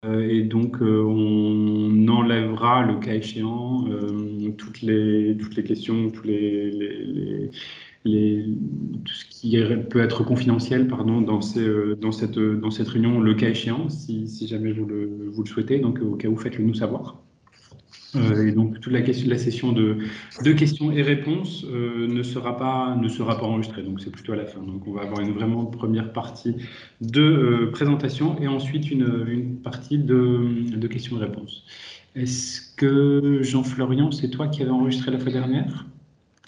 Et donc, on enlèvera, le cas échéant, toutes les questions, les- tout ce qui peut être confidentiel, pardon, dans cette réunion, le cas échéant, si jamais vous le souhaitez. Donc, au cas où, faites-le nous savoir. Et donc, toute la session de questions et réponses ne sera pas enregistrée. Donc, c'est plutôt à la fin. Donc, on va avoir une vraiment première partie de présentation et ensuite une partie de questions et réponses. Est-ce que Jean-Florian, c'est toi qui avais enregistré la fois dernière?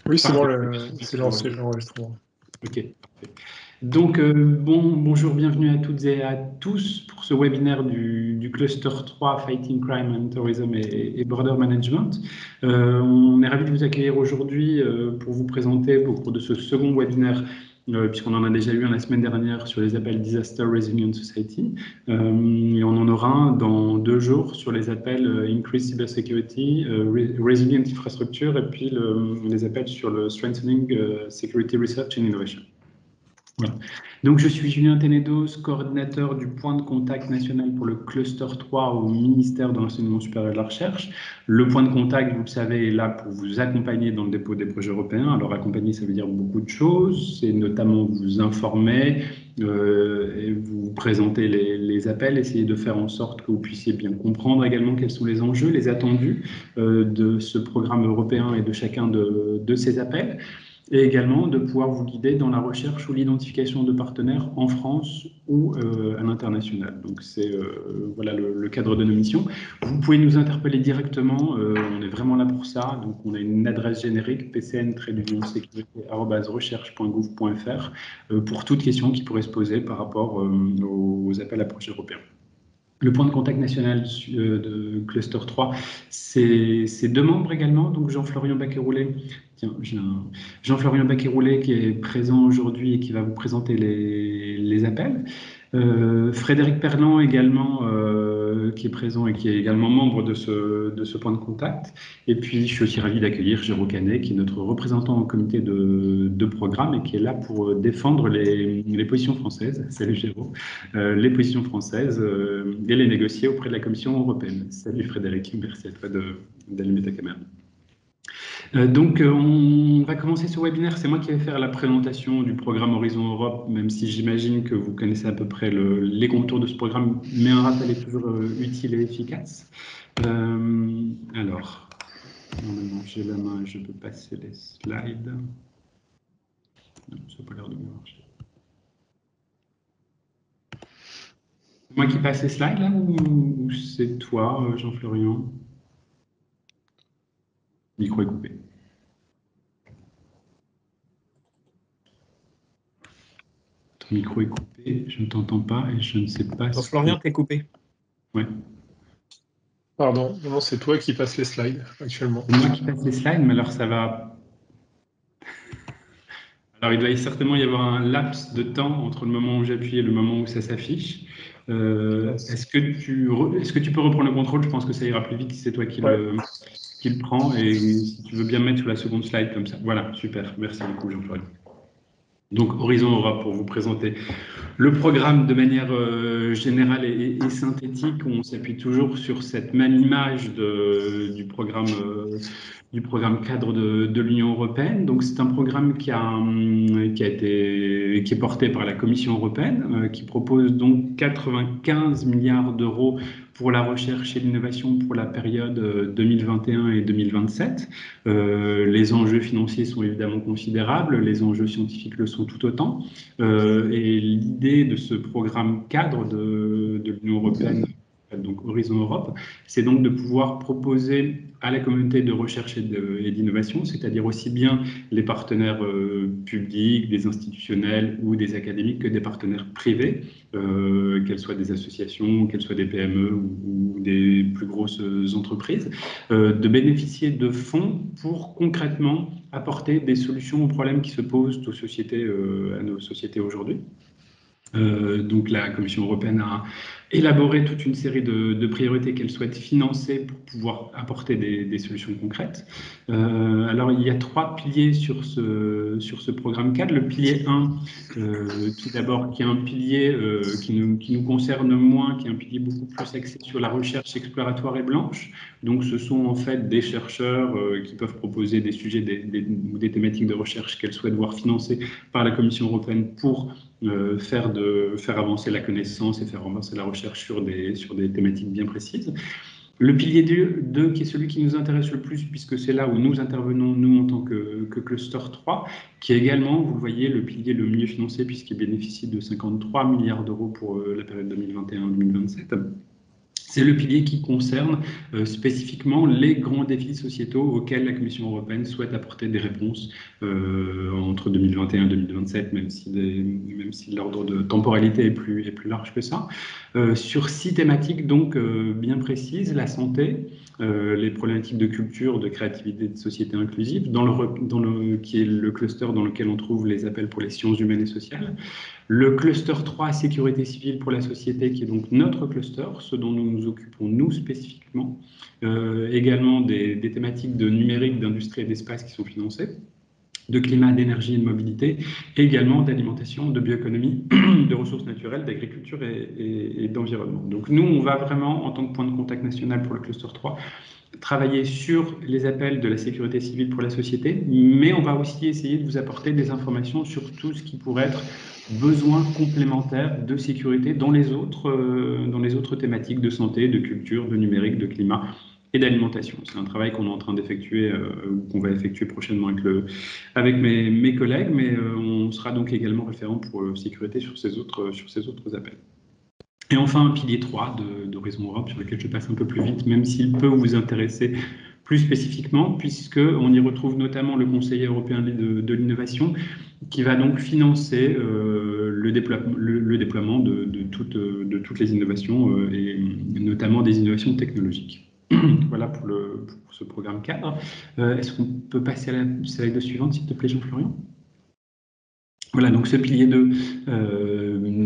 Oui, c'est bon, Parfait. c'est lancé l'enregistrement. Ok. Parfait. Donc, bonjour, bienvenue à toutes et à tous pour ce webinaire du Cluster 3 Fighting Crime and Terrorism et Border Management. On est ravis de vous accueillir aujourd'hui pour vous présenter au cours de ce second webinaire, puisqu'on en a déjà eu un la semaine dernière sur les appels Disaster Resilient Society, et on en aura un dans 2 jours sur les appels Increased Cybersecurity, Resilient Infrastructure, et puis les appels sur le Strengthening Security Research and Innovation. Voilà. Donc, je suis Julien Tenedos, coordinateur du point de contact national pour le cluster 3 au ministère de l'Enseignement supérieur et de la Recherche. Le point de contact, vous le savez, est là pour vous accompagner dans le dépôt des projets européens. Alors, accompagner, ça veut dire beaucoup de choses. C'est notamment vous informer et vous présenter les appels, essayer de faire en sorte que vous puissiez bien comprendre également quels sont les enjeux, les attendus de ce programme européen et de chacun de ces appels, et également de pouvoir vous guider dans la recherche ou l'identification de partenaires en France ou à l'international. Donc c'est voilà le cadre de nos missions. Vous pouvez nous interpeller directement, on est vraiment là pour ça. Donc on a une adresse générique pcn-sécurité@recherche.gouv.fr pour toute question qui pourrait se poser par rapport aux appels à projets européens. Le point de contact national de Cluster 3, c'est 2 membres également, donc Jean-Florian Baquet-Roulet. Tiens, j'ai Jean-Florian Baquet-Roulet qui est présent aujourd'hui et qui va vous présenter les appels. Frédéric Perlan également, qui est présent et qui est également membre de ce point de contact. Et puis, je suis aussi ravi d'accueillir Géraud Canet, qui est notre représentant au comité de programme et qui est là pour défendre les positions françaises. Salut Géraud. Les positions françaises et les négocier auprès de la Commission européenne. Salut Frédéric, merci à toi d'allumer ta caméra. Donc, on va commencer ce webinaire. C'est moi qui vais faire la présentation du programme Horizon Europe, même si j'imagine que vous connaissez à peu près les contours de ce programme, mais un rappel est toujours utile et efficace. Alors, normalement, j'ai la main, je peux passer les slides. Non, ça n'a pas l'air de bien marcher. C'est moi qui passe les slides là, ou c'est toi, Jean-Florian? Micro est coupé. Ton micro est coupé, je ne t'entends pas et je ne sais pas ce que... Florian, t'es coupé. Ouais. Pardon, non, c'est toi qui passes les slides actuellement. C'est moi qui passe les slides, mais alors ça va... Alors il doit certainement y avoir un laps de temps entre le moment où j'appuie et le moment où ça s'affiche. Est-ce que tu peux reprendre le contrôle? Je pense que ça ira plus vite si c'est toi qui le prends. Et si tu veux bien me mettre sur la seconde slide comme ça. Voilà, super. Merci beaucoup, Jean-Florian. Donc, Horizon Europe, pour vous présenter le programme de manière générale et synthétique. On s'appuie toujours sur cette même image du programme cadre de l'Union européenne. Donc, c'est un programme qui est porté par la Commission européenne, qui propose donc 95 milliards d'euros pour la recherche et l'innovation pour la période 2021 et 2027. Les enjeux financiers sont évidemment considérables, les enjeux scientifiques le sont tout autant. Et l'idée de ce programme cadre de l'Union européenne, donc Horizon Europe, c'est donc de pouvoir proposer à la communauté de recherche et d'innovation, c'est-à-dire aussi bien les partenaires publics, des institutionnels ou des académiques que des partenaires privés, qu'elles soient des associations, qu'elles soient des PME ou des plus grosses entreprises, de bénéficier de fonds pour concrètement apporter des solutions aux problèmes qui se posent à nos sociétés aujourd'hui. Donc la Commission européenne a élaboré toute une série de priorités qu'elle souhaite financer pour pouvoir apporter des solutions concrètes. Alors il y a 3 piliers sur ce programme 4. Le pilier 1, tout d'abord, qui est un pilier qui nous concerne moins, qui est un pilier beaucoup plus axé sur la recherche exploratoire et blanche. Donc ce sont en fait des chercheurs qui peuvent proposer des sujets ou des thématiques de recherche qu'elles souhaitent voir financées par la Commission européenne pour faire avancer la connaissance et faire avancer la recherche sur des thématiques bien précises. Le pilier 2, qui est celui qui nous intéresse le plus, puisque c'est là où nous intervenons, nous, en tant que Cluster 3, qui est également, vous le voyez, le pilier le mieux financé, puisqu'il bénéficie de 53 milliards d'euros pour la période 2021-2027. C'est le pilier qui concerne spécifiquement les grands défis sociétaux auxquels la Commission européenne souhaite apporter des réponses entre 2021 et 2027, même si l'ordre de temporalité est plus large que ça. Sur 6 thématiques donc bien précises: la santé, les problématiques de culture, de créativité, de société inclusive, qui est le cluster dans lequel on trouve les appels pour les sciences humaines et sociales. Le cluster 3, sécurité civile pour la société, qui est donc notre cluster, ce dont nous nous occupons nous spécifiquement. Également des thématiques de numérique, d'industrie et d'espace qui sont financées, de climat, d'énergie et de mobilité, et également d'alimentation, de bioéconomie, de ressources naturelles, d'agriculture et d'environnement. Donc nous, on va vraiment, en tant que point de contact national pour le cluster 3, travailler sur les appels de la sécurité civile pour la société, mais on va aussi essayer de vous apporter des informations sur tout ce qui pourrait être besoin complémentaires de sécurité dans les autres thématiques de santé, de culture, de numérique, de climat et d'alimentation. C'est un travail qu'on est en train d'effectuer, qu'on va effectuer prochainement avec mes collègues, mais on sera donc également référent pour sécurité sur ces autres appels. Et enfin, un pilier 3 d'Horizon Europe, sur lequel je passe un peu plus vite, même s'il peut vous intéresser plus spécifiquement, puisqu'on y retrouve notamment le conseiller européen de l'innovation, qui va donc financer le déploiement de toutes les innovations, et notamment des innovations technologiques. Voilà pour ce programme cadre. Est-ce qu'on peut passer à la slide suivante, s'il te plaît, Jean-Florian ? Voilà, donc ce pilier 2,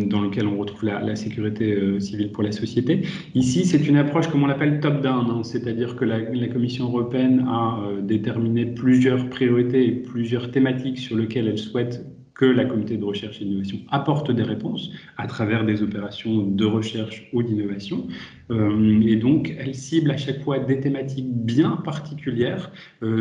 dans lequel on retrouve la sécurité civile pour la société. Ici, c'est une approche, comme on l'appelle, top-down, hein, c'est-à-dire que la Commission européenne a déterminé plusieurs priorités et plusieurs thématiques sur lesquelles elle souhaite que la communauté de recherche et d'innovation apporte des réponses à travers des opérations de recherche ou d'innovation. Et donc, elle cible à chaque fois des thématiques bien particulières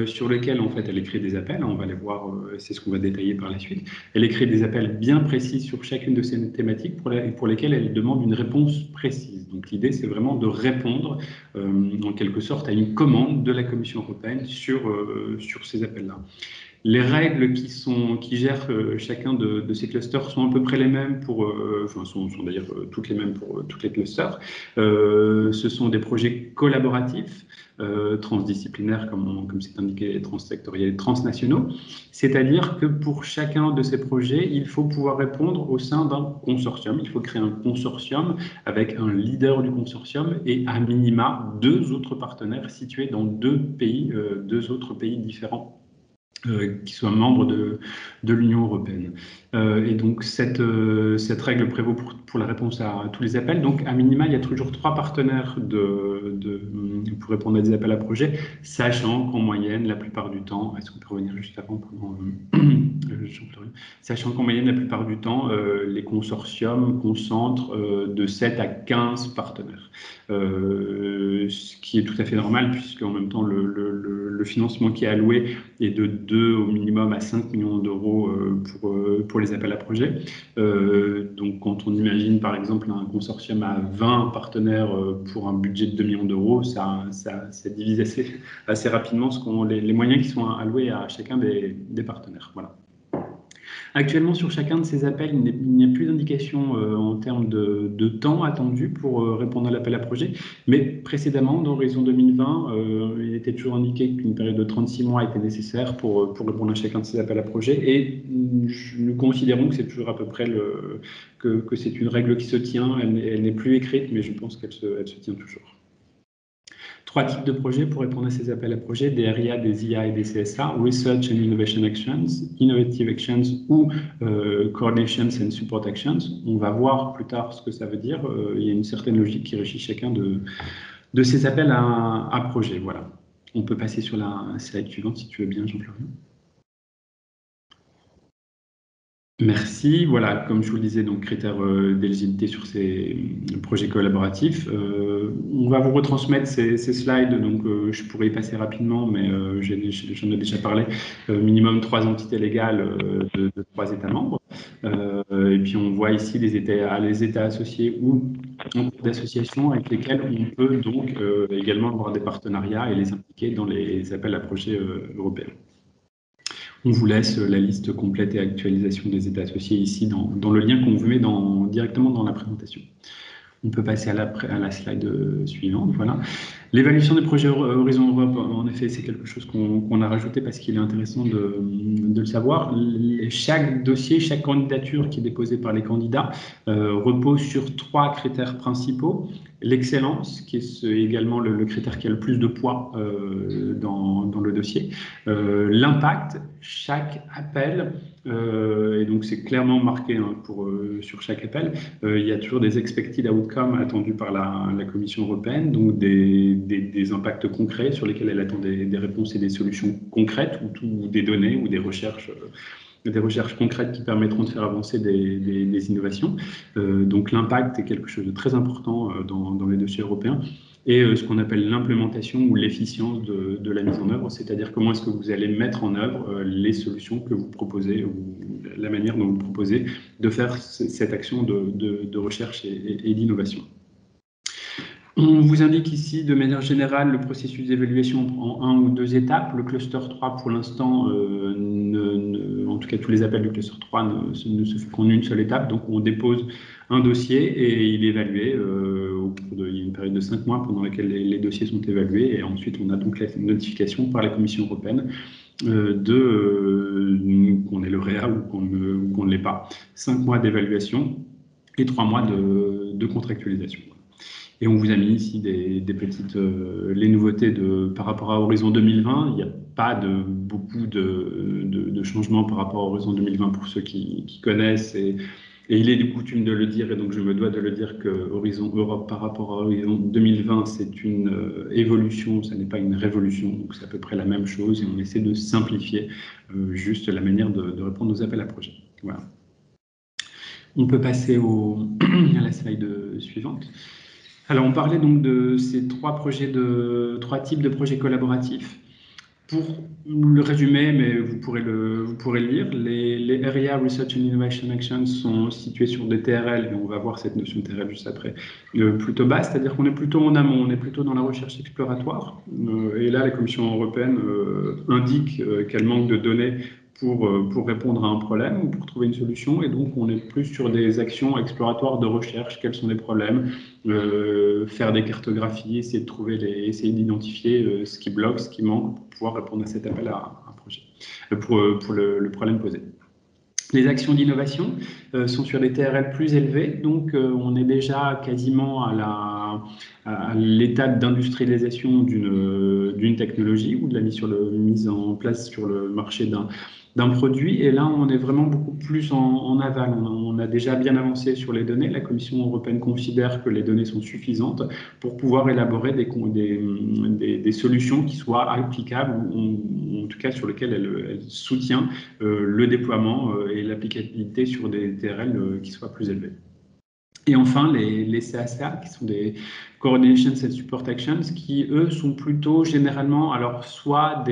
sur lesquelles, en fait, elle écrit des appels. On va les voir, c'est ce qu'on va détailler par la suite. Elle écrit des appels bien précis sur chacune de ces thématiques pour lesquelles elle demande une réponse précise. Donc, l'idée, c'est vraiment de répondre, en quelque sorte, à une commande de la Commission européenne sur ces appels-là. Les règles qui gèrent chacun de ces clusters sont à peu près les mêmes sont d'ailleurs toutes les mêmes pour tous les clusters. Ce sont des projets collaboratifs, transdisciplinaires, comme c'est indiqué, transsectoriels et transnationaux. C'est-à-dire que pour chacun de ces projets, il faut pouvoir répondre au sein d'un consortium. Il faut créer un consortium avec un leader du consortium et à minima 2 autres partenaires situés dans 2 autres pays différents, qui soient membres de l'Union européenne. Et donc, cette règle prévaut pour la réponse à tous les appels. Donc, à minima, il y a toujours 3 partenaires pour répondre à des appels à projets, sachant qu'en moyenne, la plupart du temps, est-ce qu'on peut revenir juste avant sachant qu'en moyenne, la plupart du temps, les consortiums concentrent de 7 à 15 partenaires. Ce qui est tout à fait normal, puisque en même temps, le financement qui est alloué est de 2 au minimum à 5 millions d'euros pour les appels à projets. Donc, quand on imagine, par exemple, un consortium à 20 partenaires pour un budget de 2 millions d'euros, ça divise assez rapidement les moyens qui sont alloués à chacun des partenaires. Voilà. Actuellement, sur chacun de ces appels, il n'y a plus d'indication en termes de temps attendu pour répondre à l'appel à projet. Mais précédemment, dans Horizon 2020, il était toujours indiqué qu'une période de 36 mois était nécessaire pour répondre à chacun de ces appels à projet. Et nous considérons que c'est toujours à peu près que c'est une règle qui se tient. Elle n'est plus écrite, mais je pense qu'elle se tient toujours. 3 types de projets pour répondre à ces appels à projets, des RIA, des IA et des CSA, Research and Innovation Actions, Innovative Actions ou Coordinations and Support Actions. On va voir plus tard ce que ça veut dire. Il y a une certaine logique qui régit chacun de ces appels à projets. Voilà. On peut passer sur la slide suivante si tu veux bien, Jean-Florian. Merci. Voilà, comme je vous le disais, donc critères d'éligibilité sur ces projets collaboratifs. On va vous retransmettre ces slides, donc je pourrais y passer rapidement, mais j'en ai déjà parlé. Minimum 3 entités légales de 3 États membres. Et puis on voit ici les États associés ou en cours d'association avec lesquels on peut donc également avoir des partenariats et les impliquer dans les appels à projets européens. On vous laisse la liste complète et actualisation des États associés ici dans le lien qu'on vous met directement dans la présentation. On peut passer à la slide suivante. Voilà. L'évaluation des projets Horizon Europe, en effet, c'est quelque chose qu'on a rajouté parce qu'il est intéressant de le savoir. Chaque dossier, chaque candidature qui est déposée par les candidats repose sur 3 critères principaux. L'excellence, qui est également le critère qui a le plus de poids dans le dossier. L'impact, chaque appel, et donc c'est clairement marqué sur chaque appel, il y a toujours des expected outcomes attendus par la Commission européenne, donc des impacts concrets sur lesquels elle attend des réponses et des solutions concrètes, ou des données ou des recherches concrètes qui permettront de faire avancer des innovations. Donc l'impact est quelque chose de très important dans les dossiers européens. Et ce qu'on appelle l'implémentation ou l'efficience de la mise en œuvre, c'est-à-dire comment est-ce que vous allez mettre en œuvre les solutions que vous proposez ou la manière dont vous proposez de faire cette action de recherche et d'innovation. On vous indique ici de manière générale le processus d'évaluation en 1 ou 2 étapes. Le cluster 3 pour l'instant, en tout cas tous les appels du cluster 3 ne se font qu'en une seule étape. Donc on dépose un dossier et il est évalué. Il y a une période de 5 mois pendant laquelle les dossiers sont évalués et ensuite on a donc la notification par la Commission européenne qu'on ait le REA ou qu'on ne l'ait pas. 5 mois d'évaluation et 3 mois de contractualisation. Et on vous a mis ici les nouveautés par rapport à Horizon 2020. Il n'y a pas beaucoup de changements par rapport à Horizon 2020 pour ceux qui connaissent. Et il est de coutume de le dire, et donc je me dois de le dire, que Horizon Europe par rapport à Horizon 2020, c'est une évolution, ça n'est pas une révolution. Donc c'est à peu près la même chose et on essaie de simplifier juste la manière de répondre aux appels à projets. Voilà. On peut passer à la slide suivante. Alors, on parlait donc de ces 3 types de projets collaboratifs. Pour le résumer, mais vous pourrez le lire, les RIA, Research and Innovation Actions, sont situés sur des TRL, et on va voir cette notion de TRL juste après, plutôt basse, c'est-à-dire qu'on est plutôt en amont, on est plutôt dans la recherche exploratoire. Et là, la Commission européenne indique qu'elle manque de données pour répondre à un problème ou pour trouver une solution, et donc on est plus sur des actions exploratoires de recherche. Quels sont les problèmes, faire des cartographies, essayer d'identifier ce qui bloque, ce qui manque pour pouvoir répondre à cet appel à projet, pour le problème posé. Les actions d'innovation sont sur des TRL plus élevés, donc on est déjà quasiment à l'étape d'industrialisation d'une technologie ou de la mise en place sur le marché d'un produit. Et là, on est vraiment beaucoup plus en aval. On a déjà bien avancé sur les données. La Commission européenne considère que les données sont suffisantes pour pouvoir élaborer des solutions qui soient applicables, ou en tout cas sur lesquelles elle soutient le déploiement et l'applicabilité sur des TRL qui soient plus élevés. Et enfin, les CACA, qui sont des Coordinations and Support Actions, qui, eux, sont plutôt généralement, alors, soit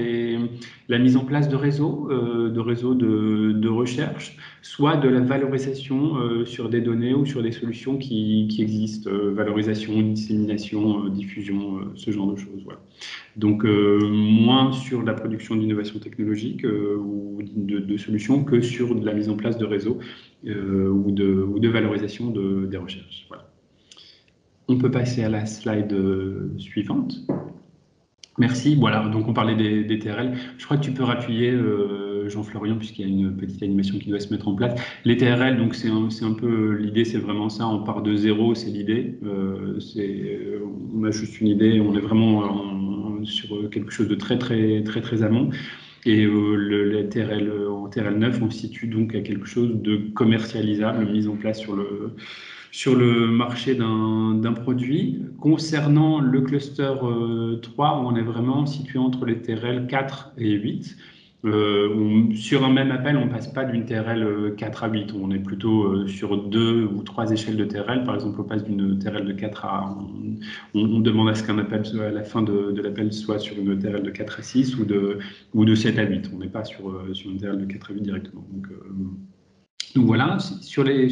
la mise en place de réseaux de recherche, soit de la valorisation sur des données ou sur des solutions qui existent, valorisation, dissémination, diffusion, ce genre de choses. Voilà. Donc, moins sur la production d'innovation technologique ou de solutions que sur de la mise en place de réseaux ou de valorisation des recherches. Voilà. On peut passer à la slide suivante. Merci. Voilà, donc on parlait des TRL. Je crois que tu peux rappuyer, Jean-Florian, puisqu'il y a une petite animation qui doit se mettre en place. Les TRL, donc c'est un peu l'idée, c'est vraiment ça, on part de zéro, c'est l'idée. On a juste une idée, on est vraiment sur quelque chose de très amont. Et les TRL, en TRL 9, on se situe donc à quelque chose de commercialisable, mis en place sur le marché d'un produit. Concernant le cluster 3, on est vraiment situé entre les TRL 4 et 8. Sur un même appel, on ne passe pas d'une TRL 4 à 8. On est plutôt sur 2 ou 3 échelles de TRL. Par exemple, on passe d'une TRL de 4 à... On demande à ce qu'un appel, à la fin de l'appel, soit sur une TRL de 4 à 6 ou de 7 à 8. On n'est pas sur une TRL de 4 à 8 directement. Donc voilà, sur les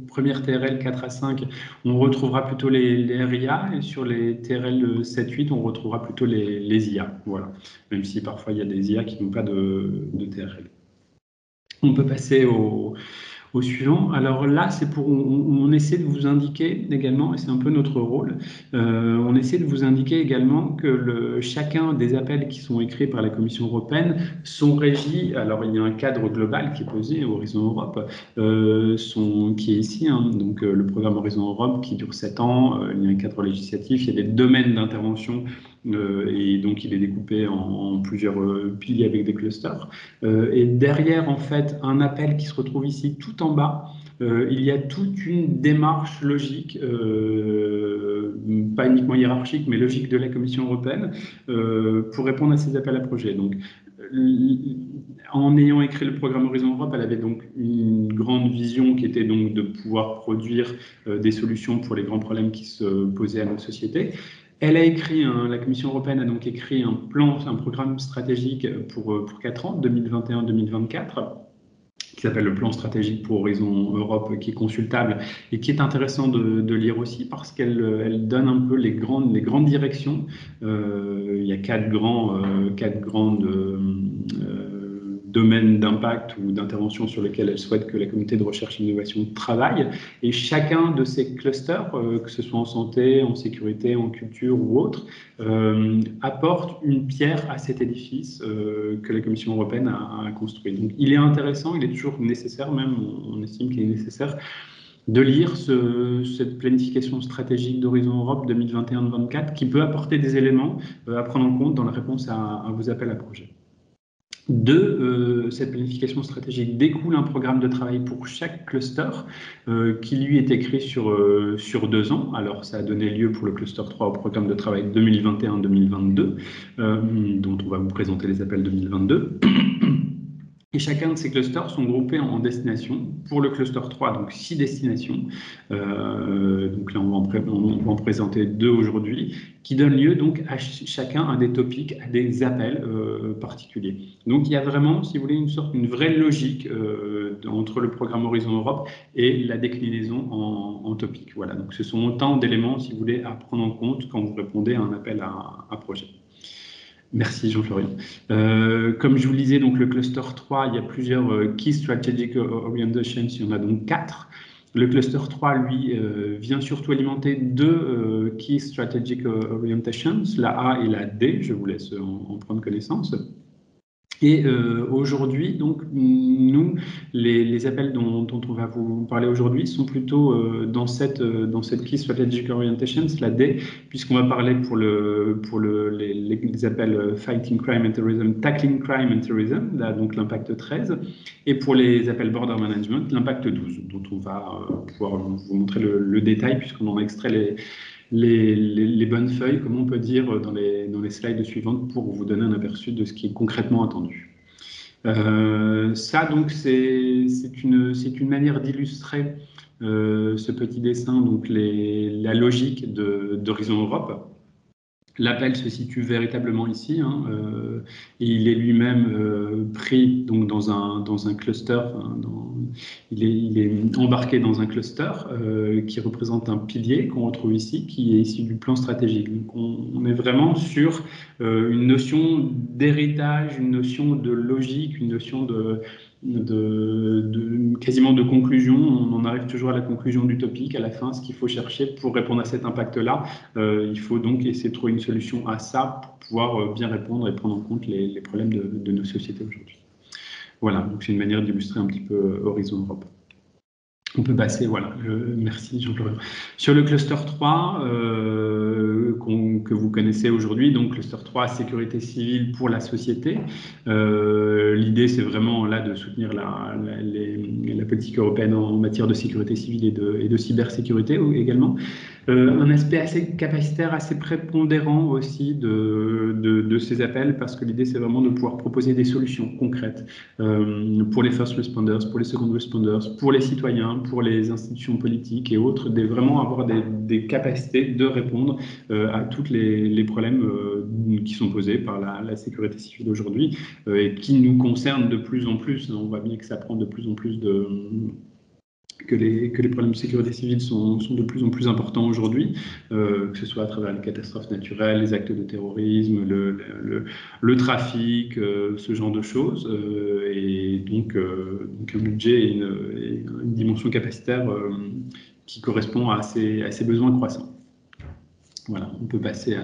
premières TRL 4 à 5, on retrouvera plutôt les RIA, et sur les TRL 7-8, on retrouvera plutôt les IA. Voilà. Même si parfois il y a des IA qui n'ont pas de TRL. On peut passer au suivant. Alors là, c'est on essaie de vous indiquer également, et c'est un peu notre rôle, on essaie de vous indiquer également que chacun des appels qui sont écrits par la Commission européenne sont régis. Alors il y a un cadre global qui est posé, Horizon Europe, qui est ici, hein, donc le programme Horizon Europe qui dure 7 ans, il y a un cadre législatif, il y a des domaines d'intervention, et donc il est découpé en plusieurs piliers avec des clusters. Et derrière, en fait, un appel qui se retrouve ici tout en bas, il y a toute une démarche logique, pas uniquement hiérarchique, mais logique de la Commission européenne pour répondre à ces appels à projets. Donc, en ayant écrit le programme Horizon Europe, elle avait donc une grande vision qui était donc de pouvoir produire des solutions pour les grands problèmes qui se posaient à notre société. Elle a écrit, la Commission européenne a donc écrit un programme stratégique pour 4 ans, 2021-2024, qui s'appelle le plan stratégique pour Horizon Europe, qui est consultable et qui est intéressant de lire aussi parce qu'elle donne un peu les grandes directions. Il y a quatre grandes domaines d'impact ou d'intervention sur lesquels elle souhaite que la communauté de recherche et d'innovation travaille. Et chacun de ces clusters, que ce soit en santé, en sécurité, en culture ou autre, apporte une pierre à cet édifice que la Commission européenne a construit. Donc il est intéressant, il est toujours nécessaire, même on estime qu'il est nécessaire de lire cette planification stratégique d'Horizon Europe 2021-2024 qui peut apporter des éléments à prendre en compte dans la réponse à vos appels à projets. De cette planification stratégique découle un programme de travail pour chaque cluster qui lui est écrit sur 2 ans. Alors ça a donné lieu pour le cluster 3 au programme de travail 2021-2022 dont on va vous présenter les appels 2022. Et chacun de ces clusters sont groupés en destinations. Pour le cluster 3, donc 6 destinations. Donc là, on va en présenter 2 aujourd'hui, qui donnent lieu donc à chacun à des topics, à des appels particuliers. Donc il y a vraiment, si vous voulez, une vraie logique entre le programme Horizon Europe et la déclinaison en topics. Voilà, donc ce sont autant d'éléments, si vous voulez, à prendre en compte quand vous répondez à un appel à projet. Merci Jean-Florian. Comme je vous le disais, donc le cluster 3, il y a plusieurs Key Strategic Orientations, il y en a donc 4. Le cluster 3, lui, vient surtout alimenter 2 Key Strategic Orientations, la A et la D, je vous laisse en prendre connaissance. Et aujourd'hui, donc, nous, les appels dont on va vous parler aujourd'hui sont plutôt dans cette Key Strategic Orientations, la D, puisqu'on va parler pour les appels Fighting Crime and Terrorism, Tackling Crime and Terrorism, là, donc l'impact 13, et pour les appels Border Management, l'impact 12, dont on va pouvoir vous montrer le détail, puisqu'on en a extrait les bonnes feuilles, comme on peut dire, dans les slides suivantes pour vous donner un aperçu de ce qui est concrètement attendu. Ça, donc, c'est une manière d'illustrer ce petit dessin, donc la logique d'Horizon Europe. L'appel se situe véritablement ici, hein, et il est lui-même pris donc dans un cluster. Il est embarqué dans un cluster qui représente un pilier qu'on retrouve ici, qui est issu du plan stratégique. Donc on est vraiment sur une notion d'héritage, une notion de logique, une notion quasiment de conclusion. On en arrive toujours à la conclusion du topic, à la fin, ce qu'il faut chercher pour répondre à cet impact-là. Il faut donc essayer de trouver une solution à ça pour pouvoir bien répondre et prendre en compte les problèmes de nos sociétés aujourd'hui. Voilà, donc c'est une manière d'illustrer un petit peu Horizon Europe. On peut passer, voilà, merci Jean-Florian. Sur le cluster 3, que vous connaissez aujourd'hui, donc cluster 3, sécurité civile pour la société. L'idée, c'est vraiment là de soutenir la politique européenne en matière de sécurité civile et de cybersécurité également. Un aspect assez capacitaire, assez prépondérant aussi de ces appels, parce que l'idée, c'est vraiment de pouvoir proposer des solutions concrètes pour les first responders, pour les second responders, pour les citoyens, pour les institutions politiques et autres, de vraiment avoir des capacités de répondre à tous les problèmes qui sont posés par la sécurité civile aujourd'hui et qui nous concernent de plus en plus. On voit bien que ça prend de plus en plus que les problèmes de sécurité civile sont de plus en plus importants aujourd'hui, que ce soit à travers les catastrophes naturelles, les actes de terrorisme, le trafic, ce genre de choses, et donc un budget et une dimension capacitaire qui correspond à ces besoins croissants. Voilà, on peut passer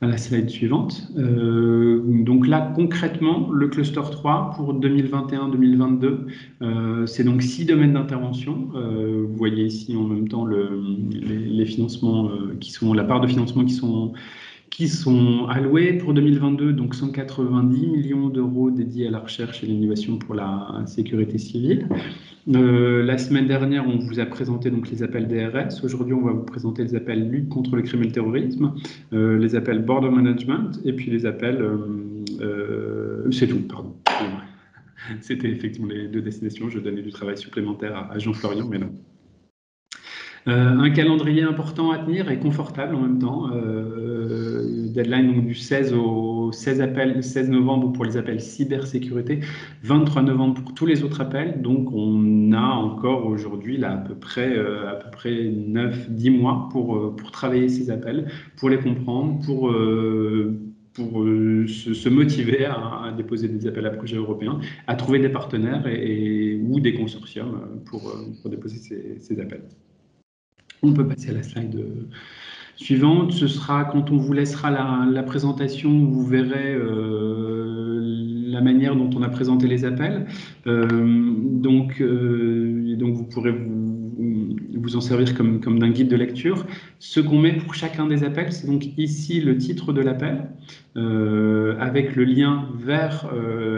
à la slide suivante. Donc là, concrètement, le cluster 3 pour 2021-2022, c'est donc 6 domaines d'intervention. Vous voyez ici en même temps les financements la part de financement qui sont alloués pour 2022, donc 190 millions d'euros dédiés à la recherche et l'innovation pour la sécurité civile. La semaine dernière, on vous a présenté donc les appels DRS. Aujourd'hui, on va vous présenter les appels lutte contre le crime et le terrorisme, les appels border management et puis les appels... c'est tout, pardon. C'était effectivement les 2 destinations. Je donnais du travail supplémentaire à Jean-Florian, mais non. Un calendrier important à tenir et confortable en même temps. Deadline donc, du 16 au 16 novembre pour les appels cybersécurité, 23 novembre pour tous les autres appels. Donc on a encore aujourd'hui là, à peu près 9-10 mois pour travailler ces appels, pour les comprendre, pour se motiver à déposer des appels à projets européens, à trouver des partenaires ou des consortiums pour déposer ces appels. On peut passer à la slide suivante. Ce sera quand on vous laissera la présentation, vous verrez la manière dont on a présenté les appels. Donc vous pourrez vous en servir comme d'un guide de lecture. Ce qu'on met pour chacun des appels, c'est donc ici le titre de l'appel, avec le lien vers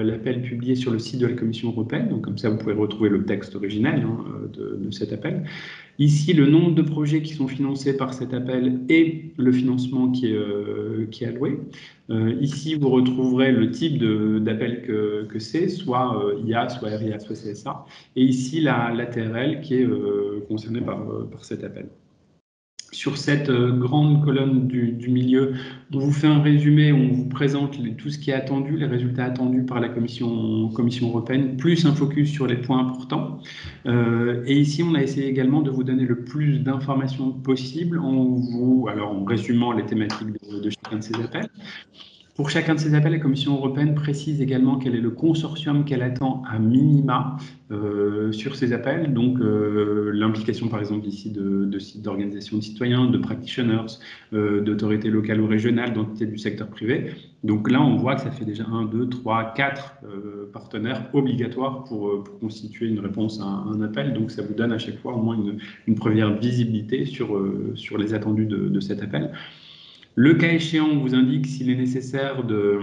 l'appel publié sur le site de la Commission européenne. Donc comme ça, vous pouvez retrouver le texte originel de cet appel. Ici, le nombre de projets qui sont financés par cet appel et le financement qui est alloué. Ici, vous retrouverez le type d'appel que c'est, soit IA, soit RIA, soit CSA. Et ici, la TRL qui est concernée par cet appel. Sur cette grande colonne du milieu, on vous fait un résumé, on vous présente tout ce qui est attendu, les résultats attendus par la Commission européenne, plus un focus sur les points importants. Et ici, on a essayé également de vous donner le plus d'informations possible en résumant les thématiques de chacun de ces appels. Pour chacun de ces appels, la Commission européenne précise également quel est le consortium qu'elle attend à minima sur ces appels. Donc, l'implication, par exemple, ici de sites d'organisations de citoyens, de practitioners, d'autorités locales ou régionales, d'entités du secteur privé. Donc là, on voit que ça fait déjà 1, 2, 3, 4 partenaires obligatoires pour constituer une réponse à un appel. Donc, ça vous donne à chaque fois au moins une première visibilité sur les attendus de cet appel. Le cas échéant, on vous indique s'il est nécessaire de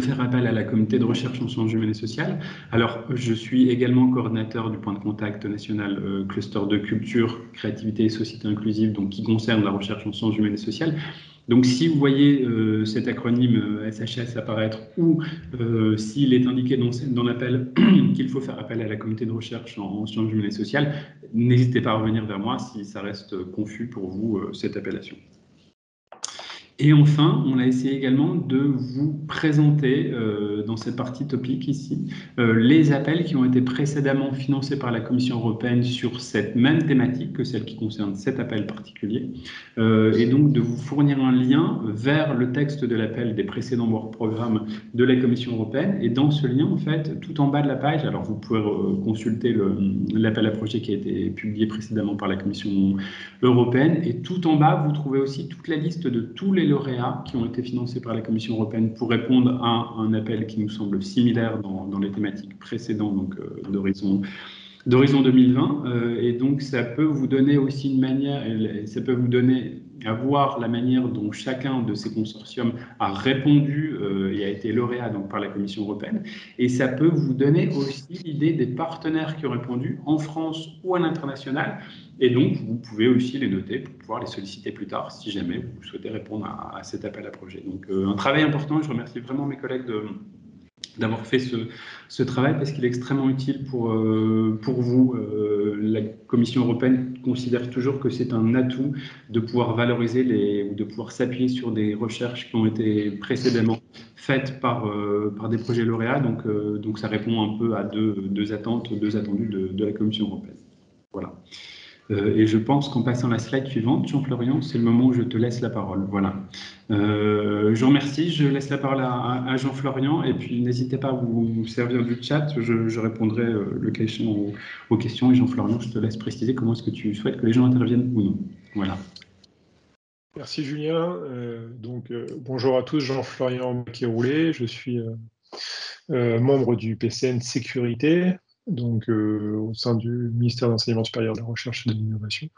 faire appel à la communauté de recherche en sciences humaines et sociales. Alors, je suis également coordinateur du point de contact national cluster de culture, créativité et société inclusive, donc qui concerne la recherche en sciences humaines et sociales. Donc, si vous voyez cet acronyme SHS apparaître ou s'il est indiqué dans l'appel qu'il faut faire appel à la communauté de recherche en sciences humaines et sociales, n'hésitez pas à revenir vers moi si ça reste confus pour vous, cette appellation. Et enfin, on a essayé également de vous présenter dans cette partie topique ici les appels qui ont été précédemment financés par la Commission européenne sur cette même thématique que celle qui concerne cet appel particulier, et donc de vous fournir un lien vers le texte de l'appel des précédents work programmes de la Commission européenne. Et dans ce lien, en fait, tout en bas de la page, alors vous pouvez consulter l'appel à projet qui a été publié précédemment par la Commission européenne, et tout en bas, vous trouvez aussi toute la liste de tous les lauréats qui ont été financés par la Commission européenne pour répondre à un appel qui nous semble similaire dans les thématiques précédentes, donc d'Horizon 2020, et donc ça peut vous donner aussi une manière, ça peut vous donner à voir la manière dont chacun de ces consortiums a répondu et a été lauréat donc, par la Commission européenne, et ça peut vous donner aussi l'idée des partenaires qui ont répondu en France ou à l'international, et donc vous pouvez aussi les noter pour pouvoir les solliciter plus tard si jamais vous souhaitez répondre à cet appel à projet. Donc un travail important, je remercie vraiment mes collègues d'avoir fait ce travail parce qu'il est extrêmement utile pour vous. La Commission européenne considère toujours que c'est un atout de pouvoir valoriser ou de pouvoir s'appuyer sur des recherches qui ont été précédemment faites par des projets lauréats. Donc ça répond un peu à deux attendus de la Commission européenne. Voilà. Et je pense qu'en passant la slide suivante, Jean-Florian, c'est le moment où je te laisse la parole. Voilà. Je vous remercie. Je laisse la parole à Jean-Florian et puis n'hésitez pas à vous servir du chat. Je répondrai le cas échéant aux questions. Et Jean-Florian, je te laisse préciser comment est-ce que tu souhaites que les gens interviennent ou non. Voilà. Merci Julien. Bonjour à tous, Jean-Florian Baquet-Roulet. Je suis membre du PCN Sécurité, au sein du ministère d'Enseignement supérieur de la Recherche et de l'Innovation,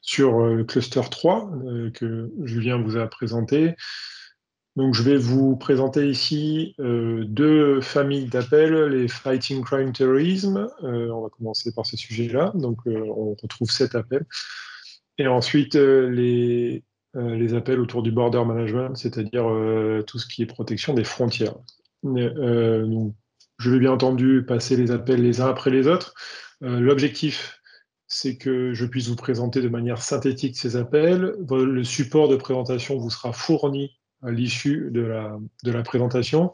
sur le cluster 3 que Julien vous a présenté. Donc, je vais vous présenter ici deux familles d'appels, les Fighting Crime Terrorism. On va commencer par ces sujets-là. Donc, on retrouve 7 appels. Et ensuite, les appels autour du border management, c'est-à-dire tout ce qui est protection des frontières. Donc, je vais bien entendu passer les appels les uns après les autres. L'objectif, c'est que je puisse vous présenter de manière synthétique ces appels. Le support de présentation vous sera fourni à l'issue de la présentation.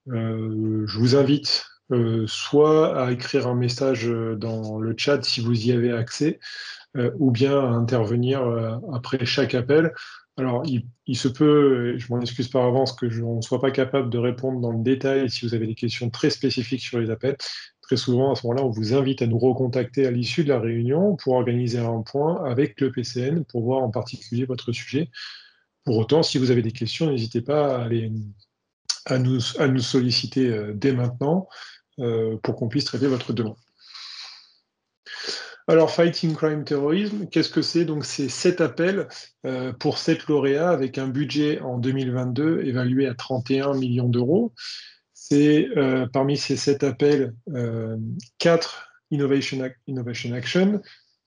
Je vous invite soit à écrire un message dans le chat si vous y avez accès, ou bien à intervenir après chaque appel. Alors, il se peut, et je m'en excuse par avance, que je ne sois pas capable de répondre dans le détail si vous avez des questions très spécifiques sur les appels. Très souvent, à ce moment-là, on vous invite à nous recontacter à l'issue de la réunion pour organiser un point avec le PCN pour voir en particulier votre sujet. Pour autant, si vous avez des questions, n'hésitez pas à nous solliciter dès maintenant pour qu'on puisse traiter votre demande. Alors, Fighting Crime Terrorism, qu'est-ce que c'est? Donc, c'est 7 appels pour 7 lauréats avec un budget en 2022 évalué à 31 millions d'euros. C'est parmi ces 7 appels, 4 Innovation Action,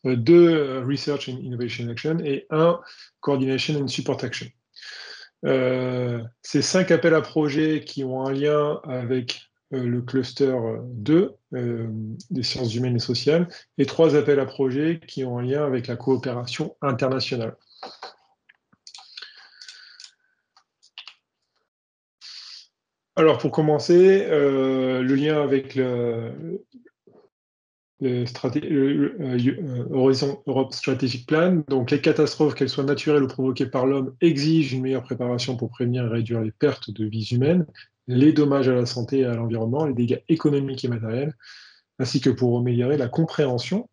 2 Research and Innovation Action et 1 Coordination and Support Action. Ces 5 appels à projets qui ont un lien avec le cluster 2 des sciences humaines et sociales, et 3 appels à projets qui ont un lien avec la coopération internationale. Alors pour commencer, le lien avec Horizon Europe Strategic Plan, donc les catastrophes, qu'elles soient naturelles ou provoquées par l'homme, exigent une meilleure préparation pour prévenir et réduire les pertes de vies humaines, les dommages à la santé et à l'environnement, les dégâts économiques et matériels, ainsi que pour améliorer la compréhension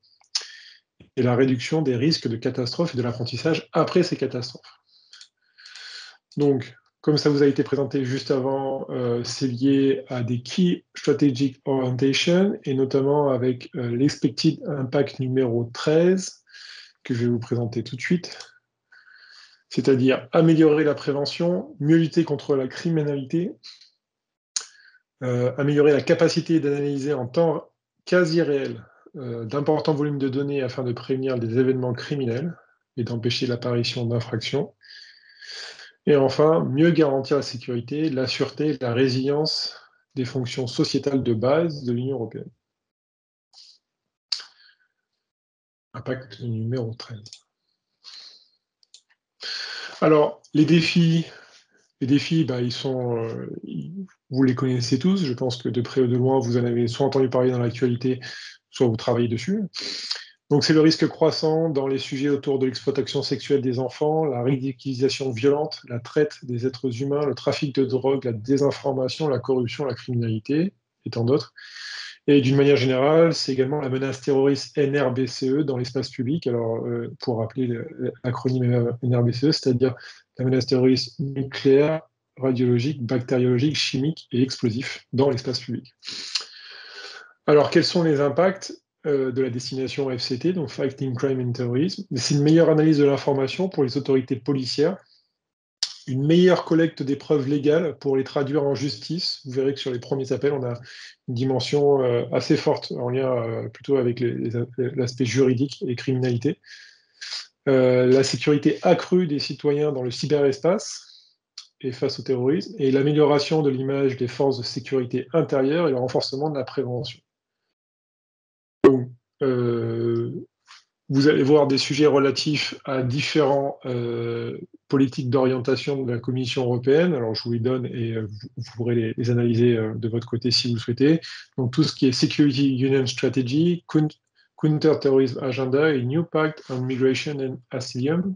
et la réduction des risques de catastrophes et de l'apprentissage après ces catastrophes. Donc, comme ça vous a été présenté juste avant, c'est lié à des Key Strategic Orientation, et notamment avec l'Expected Impact numéro 13, que je vais vous présenter tout de suite, c'est-à-dire améliorer la prévention, mieux lutter contre la criminalité, améliorer la capacité d'analyser en temps quasi réel d'importants volumes de données afin de prévenir des événements criminels et d'empêcher l'apparition d'infractions. Et enfin, mieux garantir la sécurité, la sûreté et la résilience des fonctions sociétales de base de l'Union européenne. Impact numéro 13. Alors, les défis, vous les connaissez tous. Je pense que de près ou de loin, vous en avez soit entendu parler dans l'actualité, soit vous travaillez dessus. Donc, c'est le risque croissant dans les sujets autour de l'exploitation sexuelle des enfants, la ridiculisation violente, la traite des êtres humains, le trafic de drogue, la désinformation, la corruption, la criminalité, et tant d'autres. Et d'une manière générale, c'est également la menace terroriste NRBCE dans l'espace public. Alors, pour rappeler l'acronyme NRBCE, c'est-à-dire la menace terroriste nucléaire, radiologique, bactériologique, chimique et explosif dans l'espace public. Alors, quels sont les impacts de la destination FCT, donc Fighting Crime and Terrorism? C'est une meilleure analyse de l'information pour les autorités policières, une meilleure collecte des preuves légales pour les traduire en justice. Vous verrez que sur les premiers appels, on a une dimension assez forte en lien plutôt avec l'aspect juridique et criminalité. La sécurité accrue des citoyens dans le cyberespace et face au terrorisme, et l'amélioration de l'image des forces de sécurité intérieure et le renforcement de la prévention. Donc, vous allez voir des sujets relatifs à différents politiques d'orientation de la Commission européenne. Alors, je vous les donne et vous pourrez les analyser de votre côté si vous le souhaitez. Donc, tout ce qui est Security Union Strategy, Counter-Terrorism Agenda et New Pact on Migration and Asylum.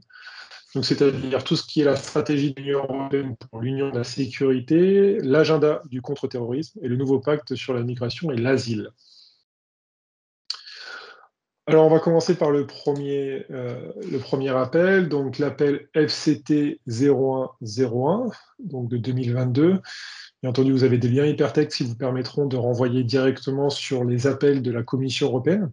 Donc, c'est-à-dire tout ce qui est la stratégie de l'Union européenne pour l'Union de la sécurité, l'agenda du contre-terrorisme et le nouveau pacte sur la migration et l'asile. Alors, on va commencer par le premier appel, donc l'appel FCT 0101, donc de 2022. Bien entendu, vous avez des liens hypertextes qui vous permettront de renvoyer directement sur les appels de la Commission européenne.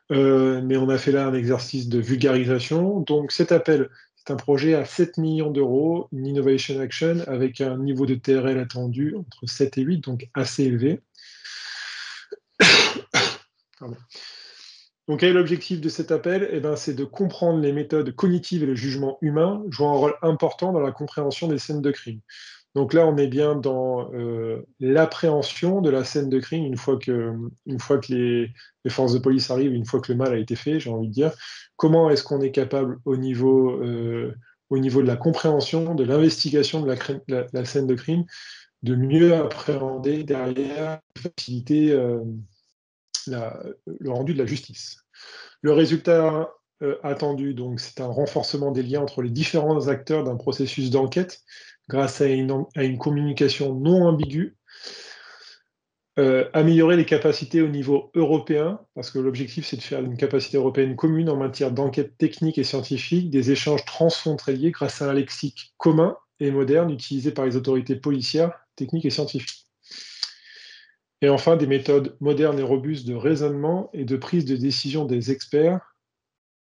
Mais on a fait là un exercice de vulgarisation. Donc, cet appel, c'est un projet à 7 millions d'euros, une Innovation Action, avec un niveau de TRL attendu entre 7 et 8, donc assez élevé. Pardon. Donc, quel est l'objectif de cet appel? C'est de comprendre les méthodes cognitives et le jugement humain jouant un rôle important dans la compréhension des scènes de crime. Donc là, on est bien dans l'appréhension de la scène de crime une fois que les forces de police arrivent, une fois que le mal a été fait, j'ai envie de dire. Comment est-ce qu'on est capable, au niveau de la compréhension, de l'investigation de la scène de crime, de mieux appréhender derrière, faciliter le rendu de la justice. Le résultat attendu, donc, c'est un renforcement des liens entre les différents acteurs d'un processus d'enquête grâce à une communication non ambiguë, améliorer les capacités au niveau européen, parce que l'objectif, c'est de faire une capacité européenne commune en matière d'enquête technique et scientifique, des échanges transfrontaliers grâce à un lexique commun et moderne utilisé par les autorités policières, techniques et scientifiques. Et enfin, des méthodes modernes et robustes de raisonnement et de prise de décision des experts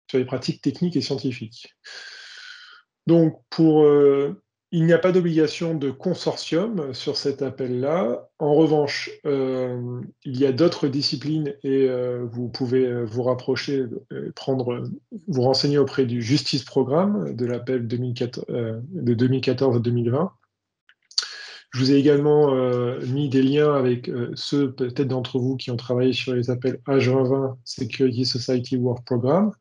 sur les pratiques techniques et scientifiques. Donc, il n'y a pas d'obligation de consortium sur cet appel-là. En revanche, il y a d'autres disciplines et vous pouvez vous rapprocher, vous renseigner auprès du Justice Programme de l'appel de 2014 à 2020. Je vous ai également mis des liens avec ceux peut-être d'entre vous qui ont travaillé sur les appels H2020 Security Society Work Programme.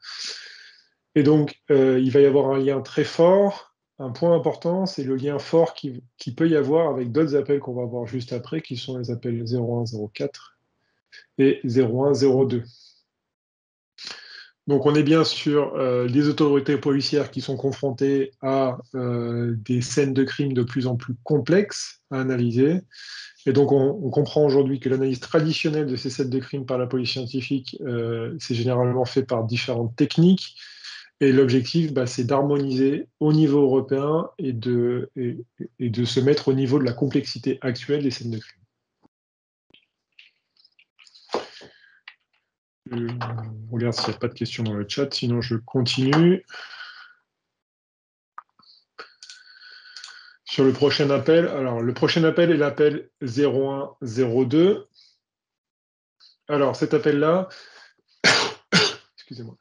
Et donc, il va y avoir un lien très fort. Un point important, c'est le lien fort qui peut y avoir avec d'autres appels qu'on va voir juste après, qui sont les appels 0104 et 0102. Donc, on est bien sur les autorités policières qui sont confrontées à des scènes de crime de plus en plus complexes à analyser. Et donc, on comprend aujourd'hui que l'analyse traditionnelle de ces scènes de crime par la police scientifique, c'est généralement fait par différentes techniques. Et l'objectif, c'est d'harmoniser au niveau européen et de se mettre au niveau de la complexité actuelle des scènes de crime. Je regarde s'il n'y a pas de questions dans le chat, sinon je continue. Sur le prochain appel, alors le prochain appel est l'appel 0102. Alors cet appel-là, excusez-moi.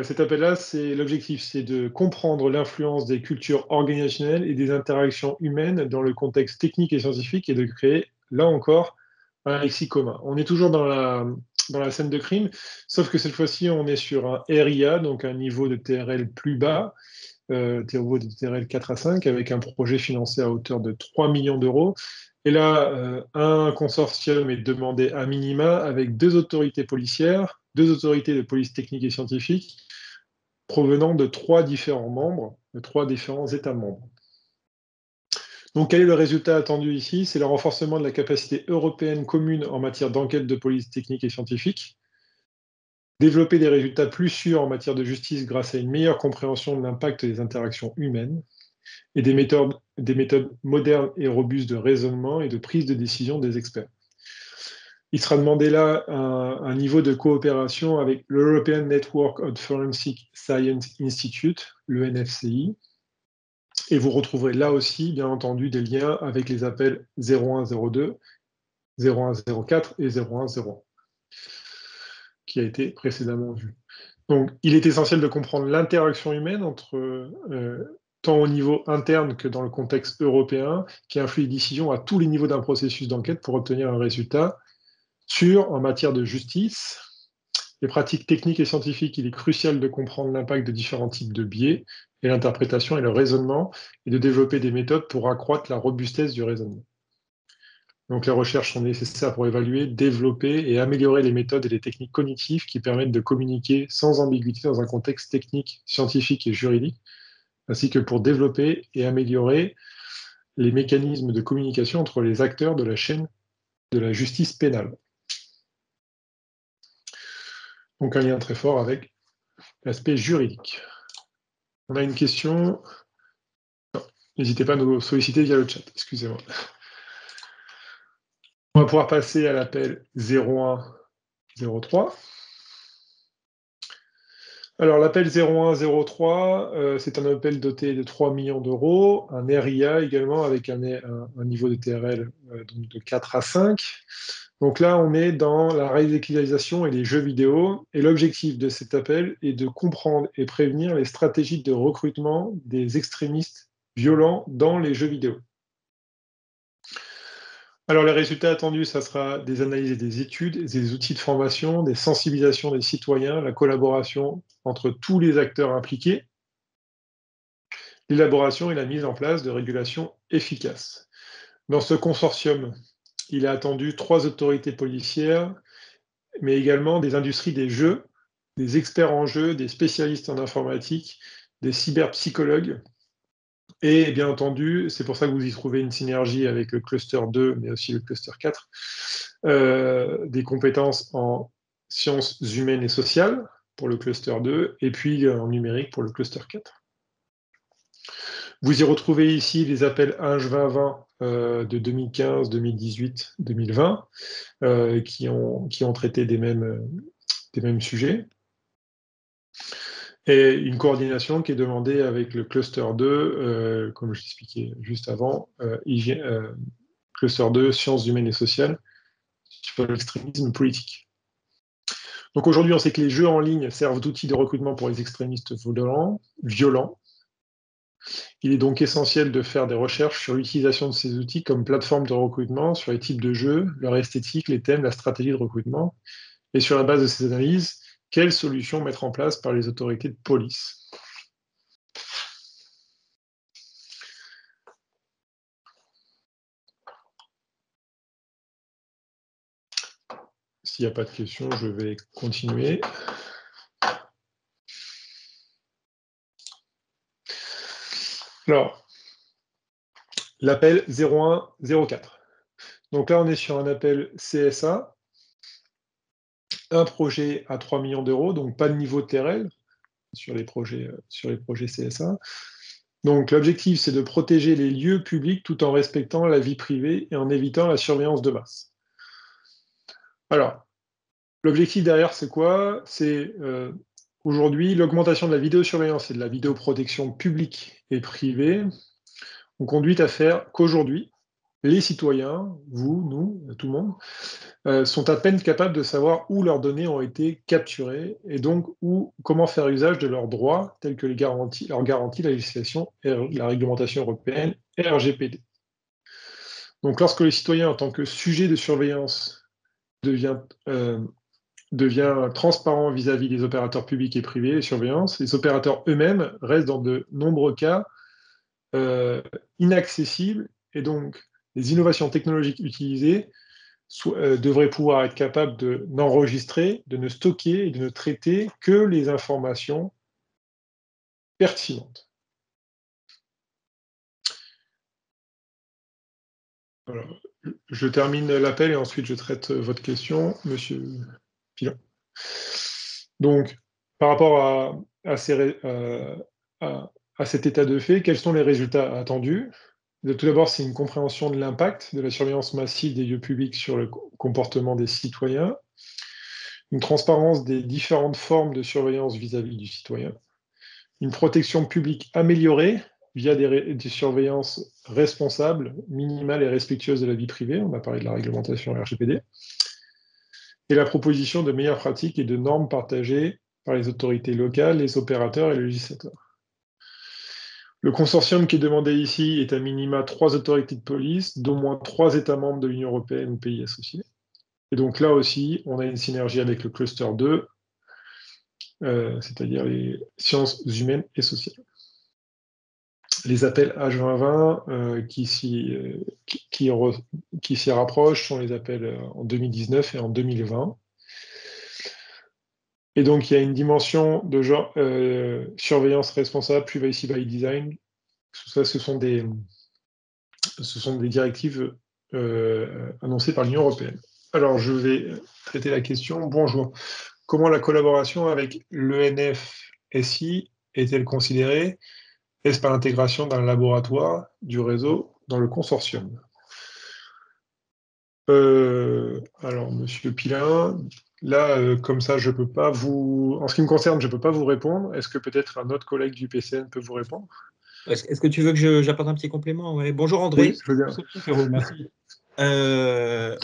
Cet appel-là, l'objectif, c'est de comprendre l'influence des cultures organisationnelles et des interactions humaines dans le contexte technique et scientifique et de créer, là encore, un lexique commun. On est toujours dans la scène de crime, sauf que cette fois-ci, on est sur un RIA, donc un niveau de TRL plus bas, niveau de TRL 4 à 5, avec un projet financé à hauteur de 3 millions d'euros. Et là, un consortium est demandé à minima avec 2 autorités policières, 2 autorités de police technique et scientifique, provenant de 3 différents membres, de 3 différents États membres. Donc, quel est le résultat attendu ici? C'est le renforcement de la capacité européenne commune en matière d'enquête de police technique et scientifique, développer des résultats plus sûrs en matière de justice grâce à une meilleure compréhension de l'impact des interactions humaines, et des méthodes modernes et robustes de raisonnement et de prise de décision des experts. Il sera demandé là un niveau de coopération avec l'European Network of Forensic Science Institute, le NFCI, et vous retrouverez là aussi, bien entendu, des liens avec les appels 0102, 0104 et 0101, qui a été précédemment vu. Donc, il est essentiel de comprendre l'interaction humaine tant au niveau interne que dans le contexte européen, qui influe les décisions à tous les niveaux d'un processus d'enquête pour obtenir un résultat sûr en matière de justice. Les pratiques techniques et scientifiques, il est crucial de comprendre l'impact de différents types de biais et l'interprétation et le raisonnement, et de développer des méthodes pour accroître la robustesse du raisonnement. Donc les recherches sont nécessaires pour évaluer, développer et améliorer les méthodes et les techniques cognitives qui permettent de communiquer sans ambiguïté dans un contexte technique, scientifique et juridique, ainsi que pour développer et améliorer les mécanismes de communication entre les acteurs de la chaîne de la justice pénale. Donc un lien très fort avec l'aspect juridique. On a une question. N'hésitez pas à nous solliciter via le chat, excusez-moi. On va pouvoir passer à l'appel 0103. Alors, l'appel 0103, c'est un appel doté de 3 millions d'euros, un RIA également avec un niveau de TRL donc de 4 à 5. Donc là, on est dans la radicalisation et les jeux vidéo. Et l'objectif de cet appel est de comprendre et prévenir les stratégies de recrutement des extrémistes violents dans les jeux vidéo. Alors, les résultats attendus, ça sera des analyses et des études, des outils de formation, des sensibilisations des citoyens, la collaboration entre tous les acteurs impliqués, l'élaboration et la mise en place de régulations efficaces. Dans ce consortium, il est attendu 3 autorités policières, mais également des industries des jeux, des experts en jeux, des spécialistes en informatique, des cyberpsychologues. Et bien entendu, c'est pour ça que vous y trouvez une synergie avec le cluster 2, mais aussi le cluster 4, des compétences en sciences humaines et sociales pour le cluster 2, et puis en numérique pour le cluster 4. Vous y retrouvez ici les appels H2020 de 2015, 2018, 2020, qui ont traité des mêmes sujets. Et une coordination qui est demandée avec le cluster 2, comme je l'expliquais juste avant, cluster 2, sciences humaines et sociales, sur l'extrémisme politique. Donc aujourd'hui, on sait que les jeux en ligne servent d'outils de recrutement pour les extrémistes violents. Il est donc essentiel de faire des recherches sur l'utilisation de ces outils comme plateforme de recrutement, sur les types de jeux, leur esthétique, les thèmes, la stratégie de recrutement, et sur la base de ces analyses, quelles solutions mettre en place par les autorités de police. S'il n'y a pas de questions, je vais continuer. Alors, l'appel 0104. Donc là, on est sur un appel CSA, un projet à 3 millions d'euros, donc pas de niveau de TRL sur les projets CSA. Donc l'objectif, c'est de protéger les lieux publics tout en respectant la vie privée et en évitant la surveillance de masse. Alors, l'objectif derrière, c'est quoi? C'est aujourd'hui l'augmentation de la vidéosurveillance et de la vidéoprotection publique et privée ont conduit à faire qu'aujourd'hui, les citoyens, vous, nous, tout le monde, sont à peine capables de savoir où leurs données ont été capturées et donc comment faire usage de leurs droits tels que leur garantit la législation et la réglementation européenne et RGPD. Donc lorsque les citoyens, en tant que sujet de surveillance, devient transparent vis-à-vis des opérateurs publics et privés de surveillance, les opérateurs eux-mêmes restent dans de nombreux cas inaccessibles, et donc les innovations technologiques utilisées devraient pouvoir être capables de n'enregistrer, de ne stocker et de ne traiter que les informations pertinentes. Alors, je termine l'appel et ensuite je traite votre question, Monsieur Pilon. Donc, par rapport à cet état de fait, quels sont les résultats attendus? Tout d'abord, c'est une compréhension de l'impact de la surveillance massive des lieux publics sur le comportement des citoyens, une transparence des différentes formes de surveillance vis-à-vis du citoyen, une protection publique améliorée via des surveillances responsables, minimales et respectueuses de la vie privée, on a parlé de la réglementation RGPD, et la proposition de meilleures pratiques et de normes partagées par les autorités locales, les opérateurs et les législateurs. Le consortium qui est demandé ici est à minima 3 autorités de police, d'au moins 3 États membres de l'Union européenne ou pays associés. Et donc là aussi, on a une synergie avec le cluster 2, c'est-à-dire les sciences humaines et sociales. Les appels H2020 qui s'y rapprochent sont les appels en 2019 et en 2020. Et donc, il y a une dimension de genre surveillance responsable, privacy by design. Ça, ce sont des directives annoncées par l'Union européenne. Alors, je vais traiter la question. Bonjour. Comment la collaboration avec l'ENFSI est-elle considérée? Est-ce par l'intégration d'un laboratoire du réseau dans le consortium? Alors, Monsieur Pilin, là, comme ça, je peux pas vous... En ce qui me concerne, je ne peux pas vous répondre. Est-ce que peut-être un autre collègue du PCN peut vous répondre? Est-ce que tu veux que j'apporte un petit complément? Ouais. Bonjour Oui, André. je veux bien. Merci. Ouais,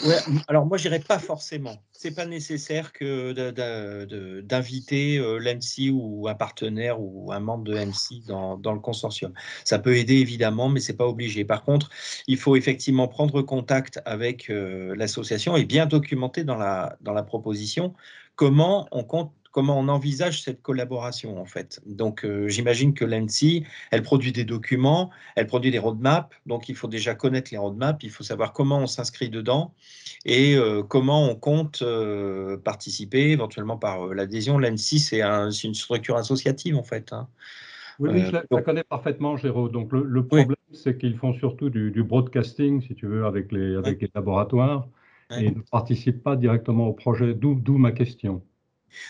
alors moi, je dirais pas forcément. C'est pas nécessaire que d'inviter l'ANSSI ou un partenaire ou un membre de l'ANSSI dans le consortium. Ça peut aider évidemment, mais c'est pas obligé. Par contre, il faut effectivement prendre contact avec l'association et bien documenter dans la proposition comment on envisage cette collaboration en fait. Donc, j'imagine que l'ANSSI, elle produit des documents, elle produit des roadmaps, donc il faut déjà connaître les roadmaps, il faut savoir comment on s'inscrit dedans et comment on compte participer, éventuellement par l'adhésion. L'ANSSI, c'est une structure associative en fait. Hein. Oui, je la connais parfaitement, Géraud. Donc le Oui, problème, c'est qu'ils font surtout du broadcasting, si tu veux, avec oui, les laboratoires, oui. et ne participent pas directement au projet, d'où ma question.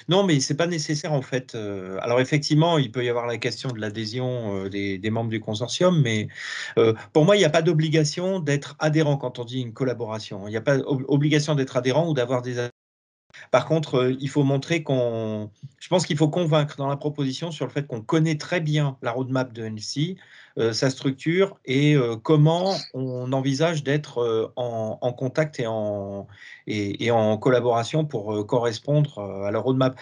Non, mais c'est pas nécessaire en fait. Alors effectivement, il peut y avoir la question de l'adhésion des membres du consortium, mais pour moi, il n'y a pas d'obligation d'être adhérent quand on dit une collaboration. Il n'y a pas d'obligation d'être adhérent ou d'avoir des... Par contre, il faut montrer je pense qu'il faut convaincre dans la proposition sur le fait qu'on connaît très bien la roadmap de NC, sa structure et comment on envisage d'être en contact et en collaboration pour correspondre à la roadmap.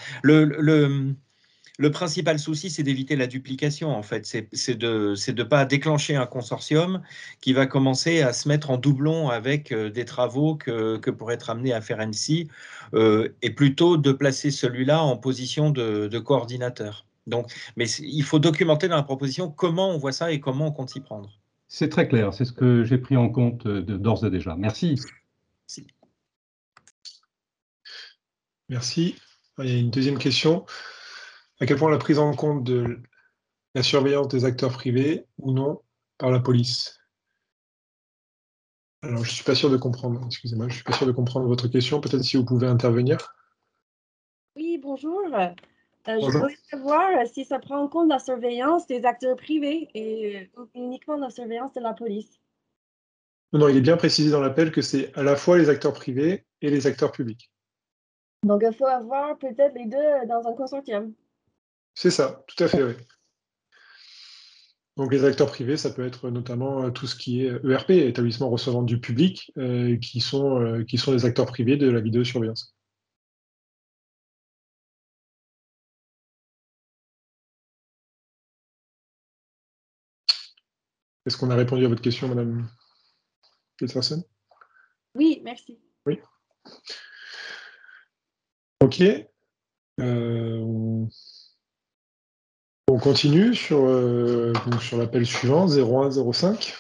Le principal souci, c'est d'éviter la duplication, en fait. C'est de pas déclencher un consortium qui va commencer à se mettre en doublon avec des travaux que pourrait être amené à faire NC, et plutôt de placer celui-là en position de coordinateur. Donc, mais il faut documenter dans la proposition comment on voit ça et comment on compte s'y prendre. C'est très clair, c'est ce que j'ai pris en compte d'ores et déjà. Merci. Si. Merci. Il y a une deuxième question. À quel point la prise en compte de la surveillance des acteurs privés ou non par la police? Alors, je ne suis pas sûr de comprendre. Excusez-moi, je ne suis pas sûr de comprendre votre question. Peut-être si vous pouvez intervenir. Oui, bonjour. Je Bonjour. voulais savoir si ça prend en compte la surveillance des acteurs privés et uniquement la surveillance de la police. Non, il est bien précisé dans l'appel que c'est à la fois les acteurs privés et les acteurs publics. Donc, il faut avoir peut-être les deux dans un consortium. C'est ça, tout à fait, oui. Donc les acteurs privés, ça peut être notamment tout ce qui est ERP, établissements recevant du public, qui sont les acteurs privés de la vidéosurveillance. Est-ce qu'on a répondu à votre question, Madame Peterson? Oui, merci. Oui. Ok. On continue sur l'appel suivant, 0105.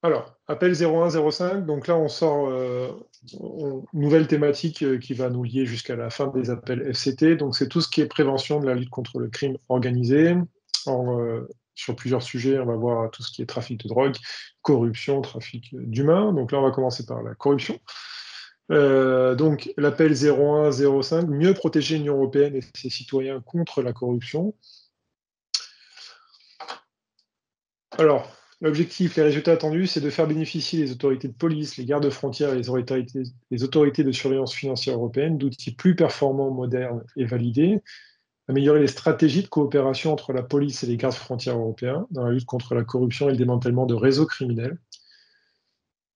Alors, appel 0105. Donc là, on sort nouvelle thématique qui va nous lier jusqu'à la fin des appels FCT. Donc c'est tout ce qui est prévention de la lutte contre le crime organisé. Sur plusieurs sujets, on va voir tout ce qui est trafic de drogue, corruption, trafic d'humains. Donc là, on va commencer par la corruption. Donc l'appel 0105, mieux protéger l'Union européenne et ses citoyens contre la corruption. Alors, l'objectif, les résultats attendus, c'est de faire bénéficier les autorités de police, les gardes-frontières et les autorités de surveillance financière européenne d'outils plus performants, modernes et validés, améliorer les stratégies de coopération entre la police et les gardes-frontières européens dans la lutte contre la corruption et le démantèlement de réseaux criminels,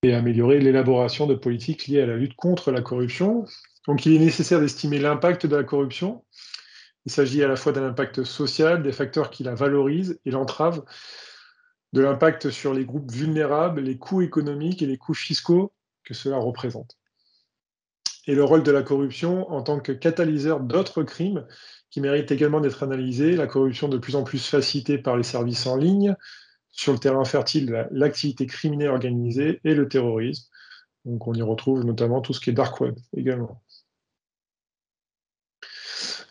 et améliorer l'élaboration de politiques liées à la lutte contre la corruption. Donc il est nécessaire d'estimer l'impact de la corruption. Il s'agit à la fois d'un impact social, des facteurs qui la valorisent et l'entravent, de l'impact sur les groupes vulnérables, les coûts économiques et les coûts fiscaux que cela représente. Et le rôle de la corruption en tant que catalyseur d'autres crimes qui méritent également d'être analysés, la corruption de plus en plus facilitée par les services en ligne, sur le terrain fertile, l'activité criminelle organisée et le terrorisme. Donc on y retrouve notamment tout ce qui est dark web également.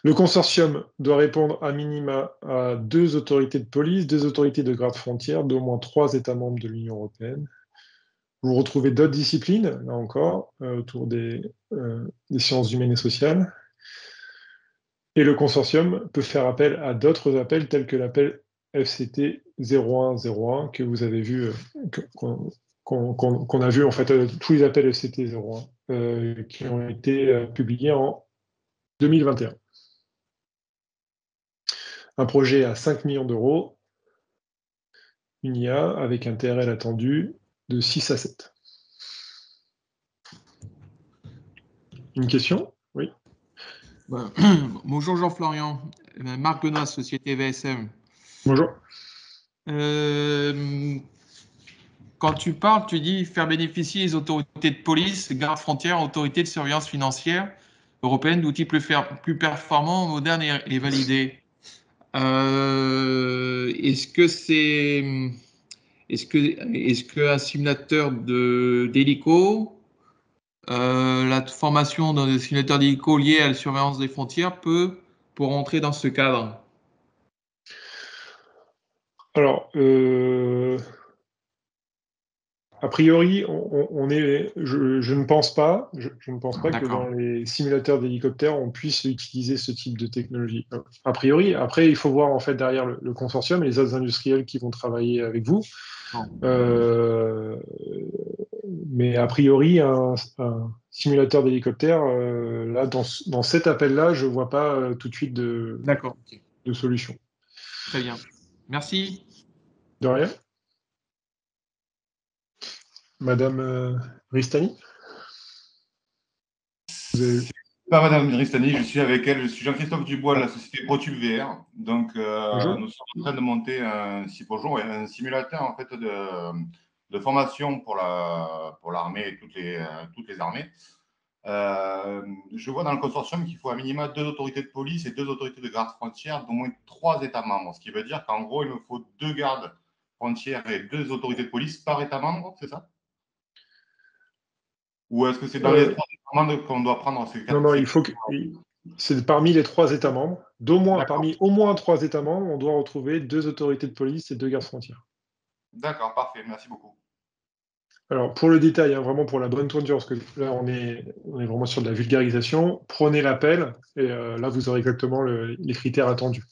Le consortium doit répondre à minima à 2 autorités de police, 2 autorités de garde frontière d'au moins 3 États membres de l'Union européenne. Vous retrouvez d'autres disciplines, là encore, autour des sciences humaines et sociales. Et le consortium peut faire appel à d'autres appels tels que l'appel FCT 0101 que vous avez vu, qu'on a vu en fait tous les appels FCT 01 qui ont été publiés en 2021. Un projet à 5 millions d'euros, une IA avec un TRL attendu de 6 à 7. Une question? Oui. Bonjour Jean-Florian, Marc Benoît, Société VSM. Bonjour. Quand tu parles, tu dis faire bénéficier les autorités de police, gardes frontières, autorités de surveillance financière européennes d'outils plus performants, modernes et validés. Est-ce qu'un simulateur d'hélico, la formation dans des simulateurs d'hélico liés à la surveillance des frontières pour rentrer dans ce cadre? Alors, a priori, je ne pense pas, je ne pense pas que dans les simulateurs d'hélicoptères, on puisse utiliser ce type de technologie. A priori, après, il faut voir en fait derrière le consortium et les autres industriels qui vont travailler avec vous. Mais a priori, un simulateur d'hélicoptère, là, dans cet appel-là, je ne vois pas tout de suite de solution. Très bien. Merci. De rien. Madame Ristani? Pas Madame Ristani, je suis avec elle. Je suis Jean-Christophe Dubois de la société ProTube VR. Donc, nous sommes en train de monter un simulateur en fait de formation pour l'armée et toutes les armées. Je vois dans le consortium qu'il faut à minima 2 autorités de police et 2 autorités de garde frontière d'au moins 3 États membres. Ce qui veut dire qu'en gros, il me faut 2 gardes frontières et 2 autorités de police par État membre, c'est ça? Ou est-ce que c'est dans les 3 États membres qu'on doit prendre ces 4? Non, il faut que c'est parmi les 3 États membres. Parmi au moins 3 États membres, on doit retrouver 2 autorités de police et 2 gardes frontières. D'accord, parfait, merci beaucoup. Alors, pour le détail, vraiment pour la bonne tournure, parce que là, on est vraiment sur de la vulgarisation, prenez l'appel, et là, vous aurez exactement les critères attendus.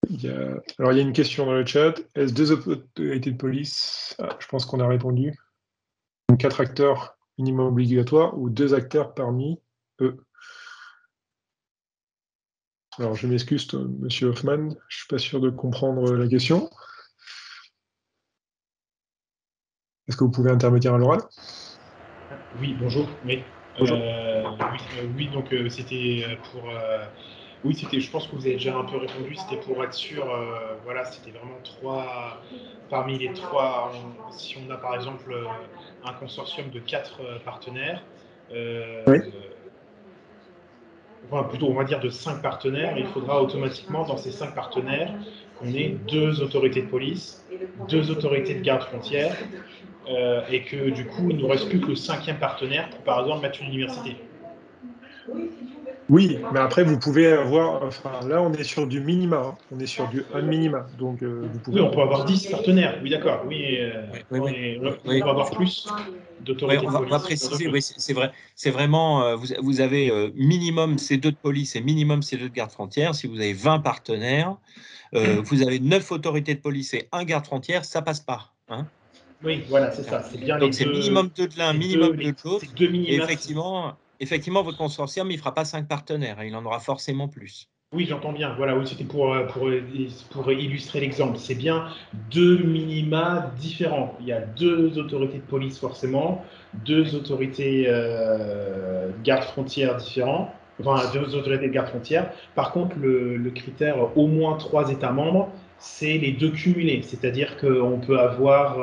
Il y a une question dans le chat. Est-ce 2 autorités de police? Je pense qu'on a répondu. 4 acteurs minimum obligatoires ou 2 acteurs parmi eux. Alors, je m'excuse, monsieur Hoffman, je ne suis pas sûr de comprendre la question. Est-ce que vous pouvez intermédiaire à l'oral? Oui, bonjour. Oui, bonjour. Oui, donc c'était pour... oui, je pense que vous avez déjà un peu répondu, c'était pour être sûr, voilà, c'était vraiment 3, parmi les 3, si on a par exemple un consortium de 4 partenaires, Oui. Enfin, plutôt on va dire de 5 partenaires, il faudra automatiquement dans ces 5 partenaires on est 2 autorités de police, 2 autorités de garde-frontière, et que du coup, il ne nous reste plus que le 5e partenaire pour, par exemple, mettre une université. Oui, mais après, vous pouvez avoir, enfin, là, on est sur du minima, hein. On est sur du un minima, donc vous pouvez. Oui, on peut avoir 10 partenaires, oui, d'accord, oui, on peut avoir plus d'autorités Oui, de on va police. préciser, oui, c'est vrai. C'est vraiment, vous avez minimum C2 de police et minimum C2 de garde-frontière. Si vous avez 20 partenaires, vous avez 9 autorités de police et un garde-frontière, ça passe pas. Hein. Oui, voilà, c'est ça. C'est bien donc c'est minimum 2 de l'un, minimum 2 de l'autre. Et effectivement, votre consortium, il ne fera pas 5 partenaires, hein, il en aura forcément plus. Oui, j'entends bien. Voilà, oui, c'était pour illustrer l'exemple. C'est bien 2 minima différents. Il y a 2 autorités de police forcément, 2 autorités garde-frontières différents, enfin 2 autorités de garde-frontière. Par contre, le critère au moins 3 États membres, c'est les 2 cumulés. C'est-à-dire qu'on peut avoir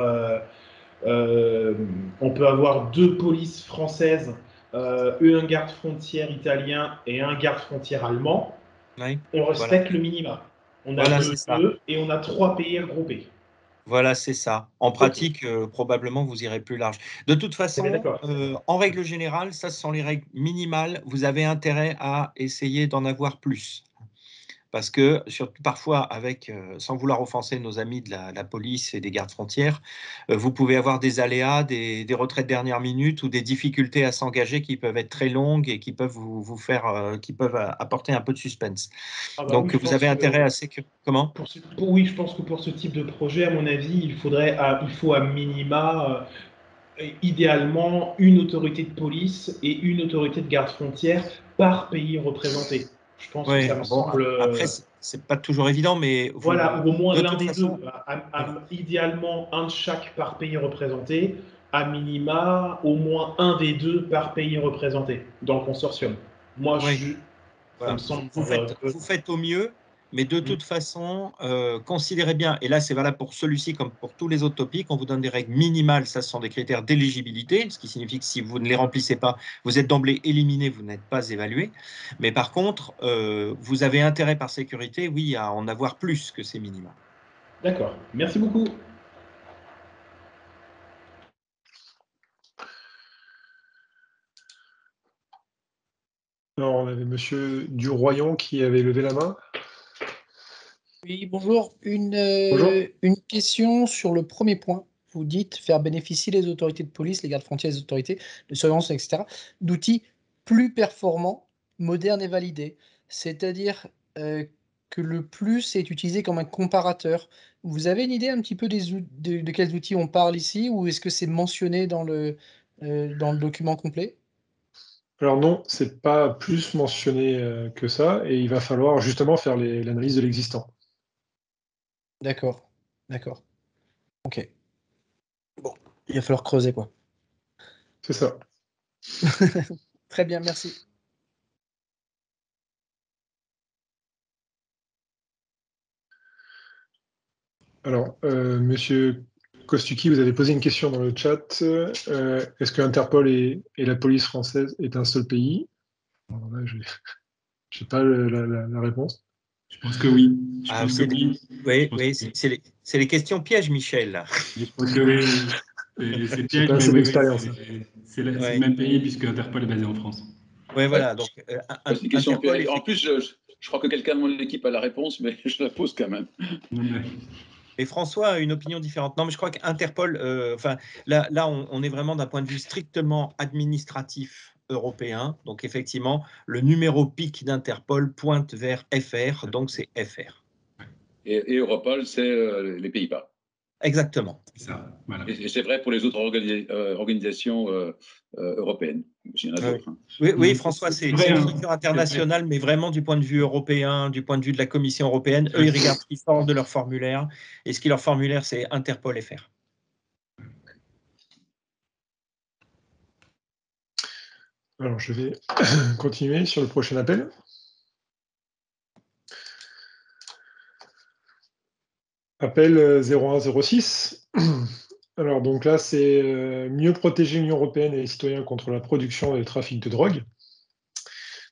2 polices françaises, un garde-frontière italien et un garde-frontière allemand. Oui, on respecte le minima. On a voilà, 2 et on a 3 pays regroupés. Voilà, c'est ça. En pratique, probablement, vous irez plus large. De toute façon, en règle générale, ça, ce sont les règles minimales. Vous avez intérêt à essayer d'en avoir plus. Parce que, surtout parfois, avec, sans vouloir offenser nos amis de la police et des gardes-frontières, vous pouvez avoir des aléas, des retraits de dernière minute ou des difficultés à s'engager qui peuvent être très longues et qui peuvent vous faire, qui peuvent apporter un peu de suspense. Donc, oui, vous avez intérêt à sécuriser. Comment ? Oui, je pense que pour ce type de projet, à mon avis, il faut à minima, idéalement, une autorité de police et une autorité de garde-frontière par pays représenté. Je pense que ça me semble. Après, c'est pas toujours évident, mais voilà, ou au moins de l'un toute des façon, deux. Idéalement, un de chaque par pays représenté. À minima, au moins un des 2 par pays représenté dans le consortium. Moi, ça me semble. Vous faites au mieux, mais de toute façon, considérez bien, et là c'est valable pour celui-ci comme pour tous les autres topics, on vous donne des règles minimales, ça ce sont des critères d'éligibilité, ce qui signifie que si vous ne les remplissez pas, vous êtes d'emblée éliminé, vous n'êtes pas évalué. Mais par contre, vous avez intérêt par sécurité, oui, à en avoir plus que ces minima. D'accord, merci beaucoup. Alors, on avait Monsieur Duroyon qui avait levé la main. Oui, bonjour. Bonjour. Une question sur le premier point. Vous dites faire bénéficier les autorités de police, les gardes-frontières, les autorités de surveillance, etc., d'outils plus performants, modernes et validés. C'est-à-dire que le plus est utilisé comme un comparateur. Vous avez une idée un petit peu de quels outils on parle ici, ou est-ce que c'est mentionné dans le document complet? Alors non, c'est pas plus mentionné que ça, et il va falloir justement faire l'analyse de l'existant. D'accord, d'accord. Ok. Bon, il va falloir creuser, quoi. C'est ça. Très bien, merci. Alors, Monsieur Kostuki, vous avez posé une question dans le chat. Est-ce que Interpol et la police française est un seul pays? Alors là, je n'ai pas la réponse. Je pense que oui. Oui, c'est les questions pièges, Michel. Je pense que oui. C'est piège, pas assez d'expérience. C'est le même pays puisque Interpol est basé en France. Oui, voilà. Donc, c'est une question piège. En plus, je crois que quelqu'un de mon équipe a la réponse, mais je la pose quand même. Et François a une opinion différente. Non, mais je crois qu'Interpol, là, on est vraiment d'un point de vue strictement administratif européen. Donc, effectivement, le numéro PIC d'Interpol pointe vers FR, donc c'est FR. Et Europol, c'est les Pays-Bas. Exactement. Ça, voilà. Et c'est vrai pour les autres organisations européennes. Il y en a d'autres. Hein. Oui, François, c'est une structure internationale, mais vraiment du point de vue européen, du point de vue de la Commission européenne. Eux, ils regardent ce qui sort de leur formulaire. Et ce qui leur formulaire, c'est Interpol FR. Alors, je vais continuer sur le prochain appel. Appel 0106. Alors, donc là, c'est mieux protéger l'Union européenne et les citoyens contre la production et le trafic de drogue.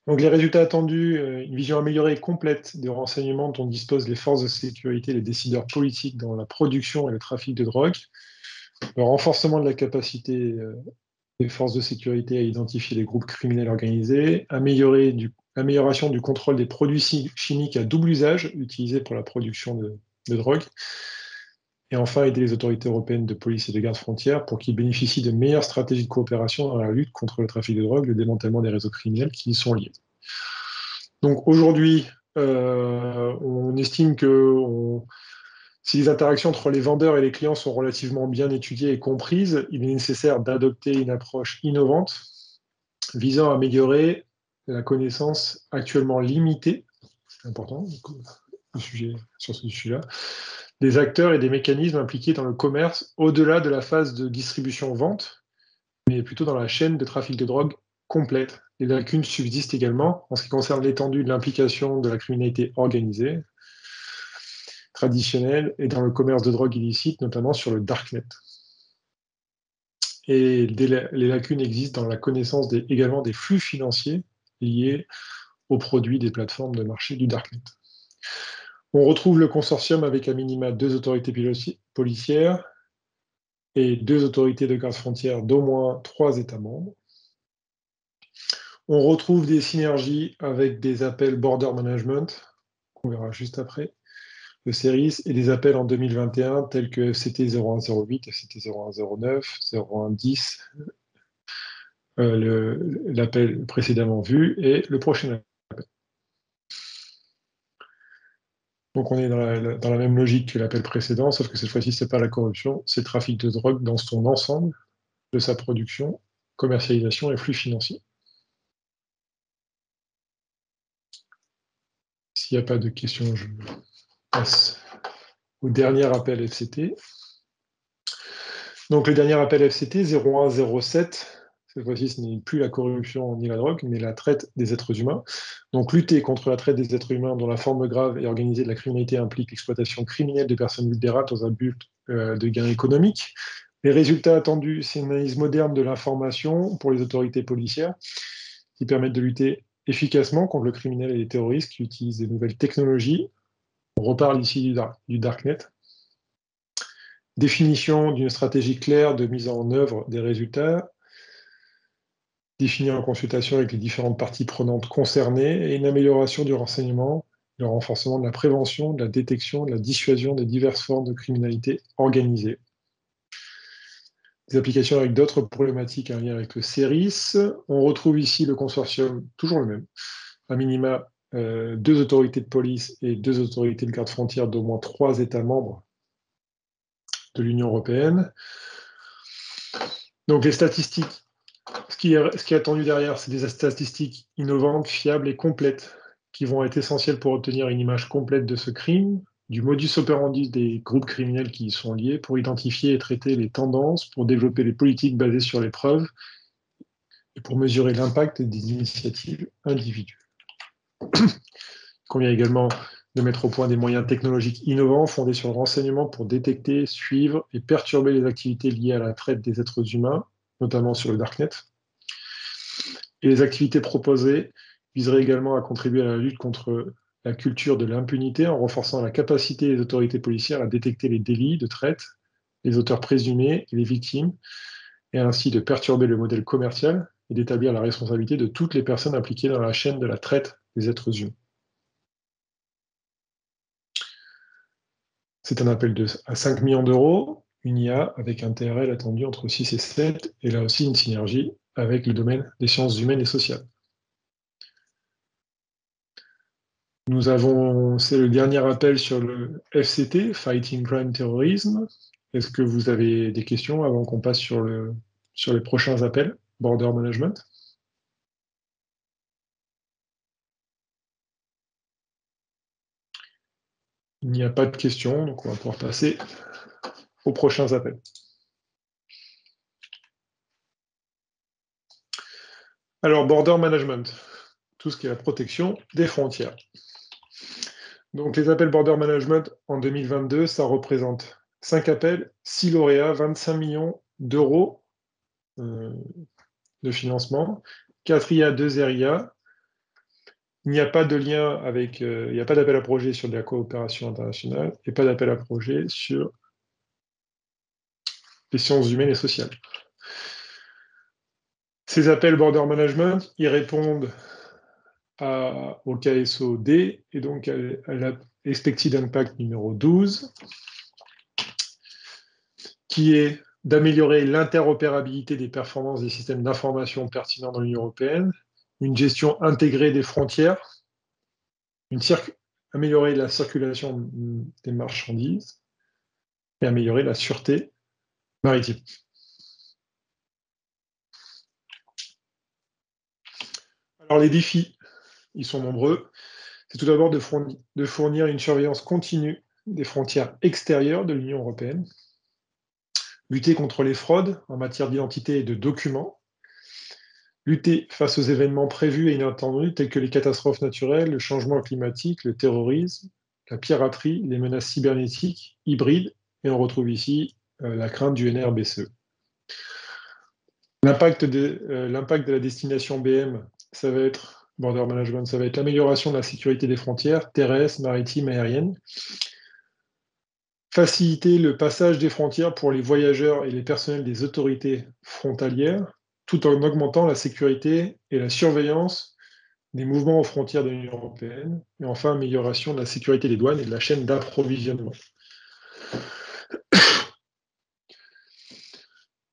Donc les résultats attendus, une vision améliorée et complète des renseignements dont disposent les forces de sécurité et les décideurs politiques dans la production et le trafic de drogue, le renforcement de la capacité des forces de sécurité à identifier les groupes criminels organisés, amélioration du contrôle des produits chimiques à double usage utilisés pour la production de drogue, et enfin aider les autorités européennes de police et de garde-frontières pour qu'ils bénéficient de meilleures stratégies de coopération dans la lutte contre le trafic de drogue, le démantèlement des réseaux criminels qui y sont liés. Donc aujourd'hui, on estime que si les interactions entre les vendeurs et les clients sont relativement bien étudiées et comprises, il est nécessaire d'adopter une approche innovante visant à améliorer la connaissance actuellement limitée, c'est important, sur ce sujet-là, des acteurs et des mécanismes impliqués dans le commerce au-delà de la phase de distribution-vente, mais plutôt dans la chaîne de trafic de drogue complète. Les lacunes subsistent également en ce qui concerne l'étendue de l'implication de la criminalité organisée, traditionnelle, et dans le commerce de drogue illicite, notamment sur le darknet. Et les lacunes existent dans la connaissance également des flux financiers liés aux produits des plateformes de marché du darknet. On retrouve le consortium avec à minima 2 autorités policières et 2 autorités de garde-frontière d'au moins 3 États membres. On retrouve des synergies avec des appels border management, qu'on verra juste après, de CERIS, et des appels en 2021 tels que FCT 0108, FCT 0109, 0110, l'appel précédemment vu, et le prochain appel. Donc on est dans la même logique que l'appel précédent, sauf que cette fois-ci, ce n'est pas la corruption, c'est le trafic de drogue dans son ensemble, de sa production, commercialisation et flux financiers. S'il n'y a pas de questions, je passe au dernier appel FCT. Donc le dernier appel FCT, 0107, cette fois-ci, ce n'est plus la corruption ni la drogue, mais la traite des êtres humains. Donc lutter contre la traite des êtres humains dont la forme grave et organisée de la criminalité implique l'exploitation criminelle de personnes vulnérables dans un but de gain économique. Les résultats attendus, c'est une analyse moderne de l'information pour les autorités policières qui permettent de lutter efficacement contre le criminel et les terroristes qui utilisent des nouvelles technologies. On reparle ici du darknet. Définition d'une stratégie claire de mise en œuvre des résultats, définie en consultation avec les différentes parties prenantes concernées, et une amélioration du renseignement, le renforcement de la prévention, de la détection, de la dissuasion des diverses formes de criminalité organisée. Des applications avec d'autres problématiques en lien avec le CERIS. On retrouve ici le consortium, toujours le même, à minima 2 autorités de police et 2 autorités de garde-frontière d'au moins 3 États membres de l'Union européenne. Donc les statistiques, ce qui est attendu derrière, c'est des statistiques innovantes, fiables et complètes, qui vont être essentielles pour obtenir une image complète de ce crime, du modus operandi des groupes criminels qui y sont liés, pour identifier et traiter les tendances, pour développer les politiques basées sur les preuves, et pour mesurer l'impact des initiatives individuelles. Il convient également de mettre au point des moyens technologiques innovants fondés sur le renseignement pour détecter, suivre et perturber les activités liées à la traite des êtres humains, notamment sur le darknet. Et les activités proposées viseraient également à contribuer à la lutte contre la culture de l'impunité en renforçant la capacité des autorités policières à détecter les délits de traite, les auteurs présumés et les victimes, et ainsi de perturber le modèle commercial et d'établir la responsabilité de toutes les personnes impliquées dans la chaîne de la traite des êtres humains. C'est un appel à 5 millions d'euros, une IA avec un TRL attendu entre 6 et 7, et là aussi une synergie avec le domaine des sciences humaines et sociales. C'est le dernier appel sur le FCT, Fighting Crime Terrorism. Est-ce que vous avez des questions avant qu'on passe sur les prochains appels, Border Management? Il n'y a pas de questions, donc on va pouvoir passer aux prochains appels. Alors, Border Management, tout ce qui est la protection des frontières. Donc, les appels Border Management en 2022, ça représente 5 appels, 6 lauréats, 25 millions d'euros de financement, 4 IA, 2 RIA, il n'y a pas de lien avec, il n'y a pas d'appel à projet sur de la coopération internationale et pas d'appel à projet sur les sciences humaines et sociales. Ces appels Border Management, ils répondent au KSO-D et donc à la Expected Impact numéro 12, qui est d'améliorer l'interopérabilité des performances des systèmes d'information pertinents dans l'Union européenne, une gestion intégrée des frontières, améliorer la circulation des marchandises et améliorer la sûreté maritime. Alors les défis, ils sont nombreux. C'est tout d'abord de fournir une surveillance continue des frontières extérieures de l'Union européenne, lutter contre les fraudes en matière d'identité et de documents, lutter face aux événements prévus et inattendus tels que les catastrophes naturelles, le changement climatique, le terrorisme, la piraterie, les menaces cybernétiques, hybrides, et on retrouve ici la crainte du NRBCE. L'impact de la destination BM, ça va être Border Management, ça va être l'amélioration de la sécurité des frontières terrestres, maritimes, aériennes, faciliter le passage des frontières pour les voyageurs et les personnels des autorités frontalières, tout en augmentant la sécurité et la surveillance des mouvements aux frontières de l'Union européenne, et enfin amélioration de la sécurité des douanes et de la chaîne d'approvisionnement.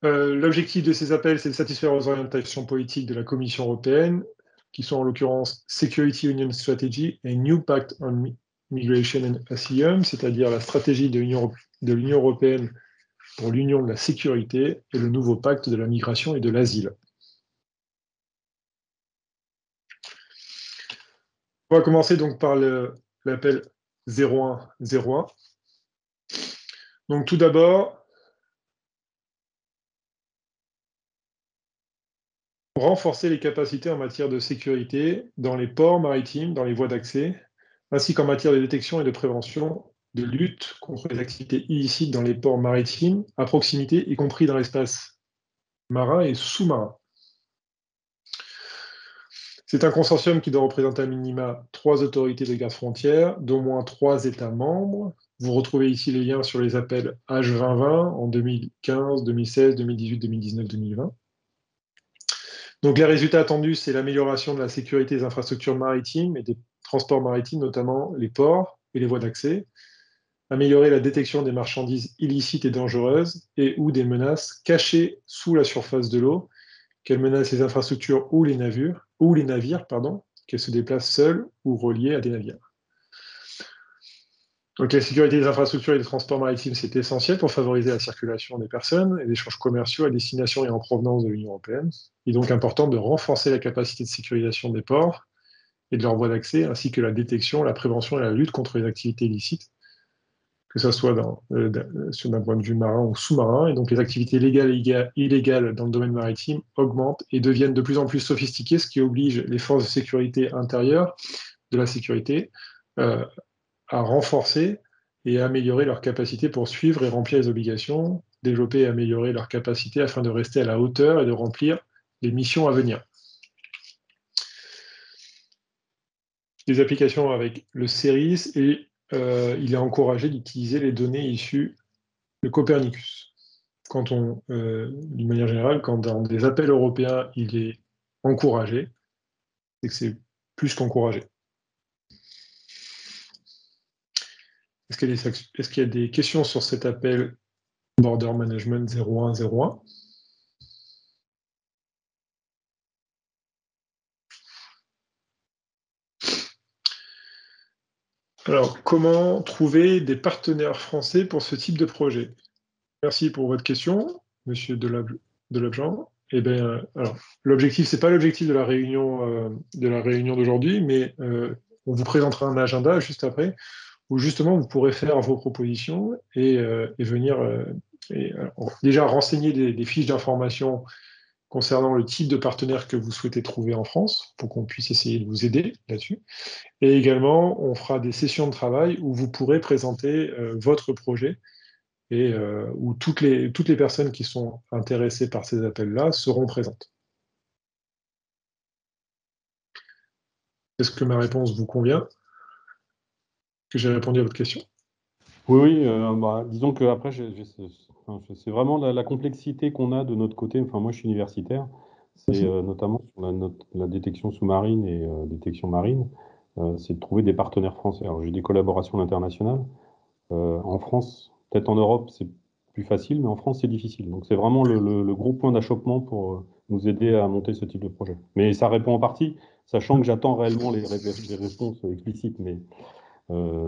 L'objectif de ces appels, c'est de satisfaire aux orientations politiques de la Commission européenne, qui sont en l'occurrence Security Union Strategy et New Pact on Migration and Asylum, c'est-à-dire la stratégie de l'Union européenne pour l'Union de la sécurité et le nouveau pacte de la migration et de l'asile. On va commencer donc par l'appel 0101. Donc tout d'abord, renforcer les capacités en matière de sécurité dans les ports maritimes, dans les voies d'accès, ainsi qu'en matière de détection et de prévention, de lutte contre les activités illicites dans les ports maritimes, à proximité, y compris dans l'espace marin et sous-marin. C'est un consortium qui doit représenter à minima 3 autorités de garde-frontières, d'au moins 3 États membres. Vous retrouvez ici les liens sur les appels H2020 en 2015, 2016, 2018, 2019, 2020. Donc les résultats attendus, c'est l'amélioration de la sécurité des infrastructures maritimes et des transports maritimes, notamment les ports et les voies d'accès, améliorer la détection des marchandises illicites et dangereuses et ou des menaces cachées sous la surface de l'eau, qu'elles menacent les infrastructures ou les navires, qu'elles se déplacent seules ou reliées à des navires. Donc la sécurité des infrastructures et des transports maritimes, c'est essentiel pour favoriser la circulation des personnes et les échanges commerciaux à destination et en provenance de l'Union européenne. Il est donc important de renforcer la capacité de sécurisation des ports et de leurs voies d'accès, ainsi que la détection, la prévention et la lutte contre les activités illicites, que ce soit sur d'un point de vue marin ou sous-marin. Et donc les activités légales et illégales dans le domaine maritime augmentent et deviennent de plus en plus sophistiquées, ce qui oblige les forces de sécurité intérieure de la sécurité à renforcer et à améliorer leurs capacités pour suivre et remplir les obligations, développer et améliorer leurs capacités afin de rester à la hauteur et de remplir les missions à venir. Des applications avec le CERIS et il est encouragé d'utiliser les données issues de Copernicus. D'une manière générale, quand dans des appels européens, il est encouragé, c'est que c'est plus qu'encouragé. Est-ce qu'il y a des questions sur cet appel Border Management 0101? Alors, comment trouver des partenaires français pour ce type de projet? Merci pour votre question, monsieur Delabjean. Eh bien, alors, l'objectif, c'est pas l'objectif de la réunion d'aujourd'hui, mais on vous présentera un agenda juste après, où justement vous pourrez faire vos propositions et venir déjà renseigner des fiches d'information concernant le type de partenaire que vous souhaitez trouver en France, pour qu'on puisse essayer de vous aider là-dessus. Et également, on fera des sessions de travail où vous pourrez présenter votre projet et où toutes les personnes qui sont intéressées par ces appels-là seront présentes. Est-ce que ma réponse vous convient? Que j'ai répondu à votre question? Oui, disons que après, c'est vraiment la complexité qu'on a de notre côté. Enfin, moi, je suis universitaire. C'est notamment sur la détection sous-marine et détection marine. C'est de trouver des partenaires français. Alors, j'ai des collaborations internationales. En France, peut-être en Europe, c'est plus facile, mais en France, c'est difficile. Donc, c'est vraiment le gros point d'achoppement pour nous aider à monter ce type de projet. Mais ça répond en partie, sachant que j'attends réellement les réponses explicites, mais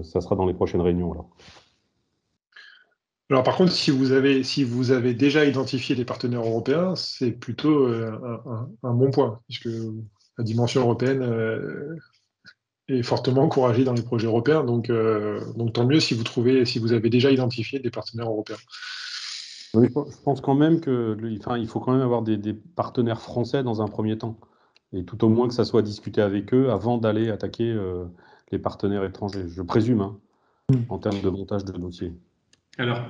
ça sera dans les prochaines réunions, alors. Alors, par contre, si vous avez déjà identifié des partenaires européens, c'est plutôt un bon point, puisque la dimension européenne est fortement encouragée dans les projets européens. Donc tant mieux si vous avez déjà identifié des partenaires européens. Oui, je pense quand même il faut quand même avoir des partenaires français dans un premier temps. Et tout au moins que ça soit discuté avec eux avant d'aller attaquer les partenaires étrangers. Je présume, hein, en termes de montage de dossier. Alors,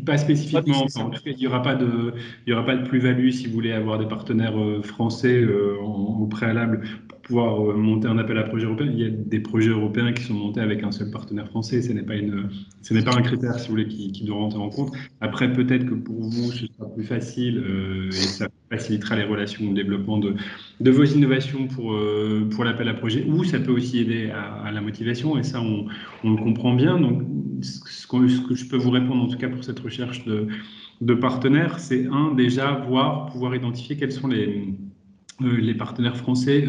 pas spécifiquement. En tout cas, il n'y aura pas de plus-value si vous voulez avoir des partenaires français au préalable pour pouvoir monter un appel à projet européen. Il y a des projets européens qui sont montés avec un seul partenaire français. Ce n'est pas un critère, si vous voulez, qui doit rentrer en compte. Après, peut-être que pour vous, ce sera plus facile et ça facilitera les relations au développement de vos innovations pour l'appel à projet, ou ça peut aussi aider à la motivation, et ça, on le comprend bien. Donc, ce que je peux vous répondre, en tout cas pour cette recherche de partenaires, c'est déjà pouvoir identifier quels sont les partenaires français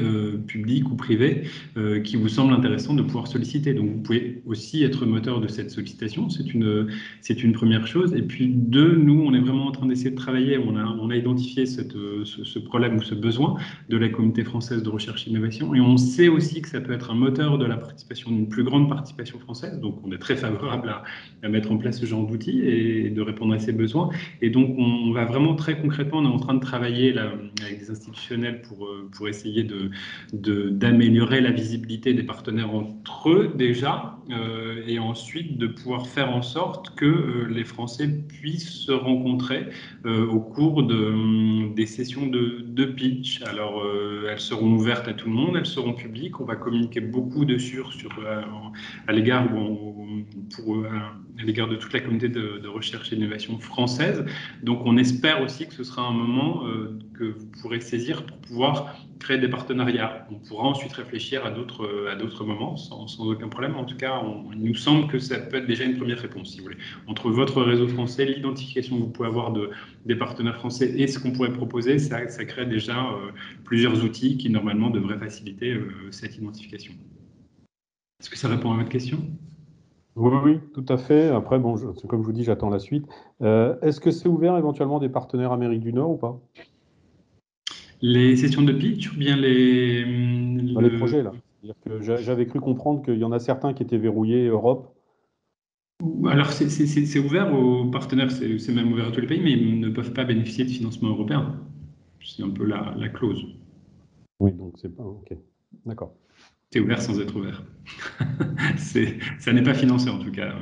publics ou privés qui vous semblent intéressants de pouvoir solliciter. Donc, vous pouvez aussi être moteur de cette sollicitation. C'est une première chose. Et puis, deux, nous, on est vraiment en train d'essayer de travailler. On a identifié ce problème ou ce besoin de la communauté française de recherche et innovation. Et on sait aussi que ça peut être un moteur de la participation, d'une plus grande participation française. Donc, on est très favorable à mettre en place ce genre d'outils et de répondre à ces besoins. Et donc, on va vraiment très concrètement, on est en train de travailler là, avec des institutionnels pour essayer d'améliorer la visibilité des partenaires entre eux déjà, et ensuite de pouvoir faire en sorte que les Français puissent se rencontrer au cours des sessions de pitch. Alors, elles seront ouvertes à tout le monde, elles seront publiques, on va communiquer beaucoup dessus à l'égard à l'égard de toute la communauté de recherche et d'innovation française. Donc, on espère aussi que ce sera un moment que vous pourrez saisir pour pouvoir créer des partenariats. On pourra ensuite réfléchir à d'autres moments sans aucun problème. En tout cas, il nous semble que ça peut être déjà une première réponse, si vous voulez. Entre votre réseau français, l'identification que vous pouvez avoir des partenaires français et ce qu'on pourrait proposer, ça crée déjà plusieurs outils qui, normalement, devraient faciliter cette identification. Est-ce que ça répond à votre question ? Oui, tout à fait. Après, bon, comme je vous dis, j'attends la suite. Est-ce que c'est ouvert éventuellement des partenaires Amérique du Nord ou pas? Les sessions de pitch ou bien Dans les projets, là. C'est-à-dire que j'avais cru comprendre qu'il y en a certains qui étaient verrouillés Europe. Alors, c'est ouvert aux partenaires, c'est même ouvert à tous les pays, mais ils ne peuvent pas bénéficier de financement européen. C'est un peu la clause. Oui, donc c'est pas... Ok, d'accord. C'est ouvert sans être ouvert. Ça n'est pas financé en tout cas.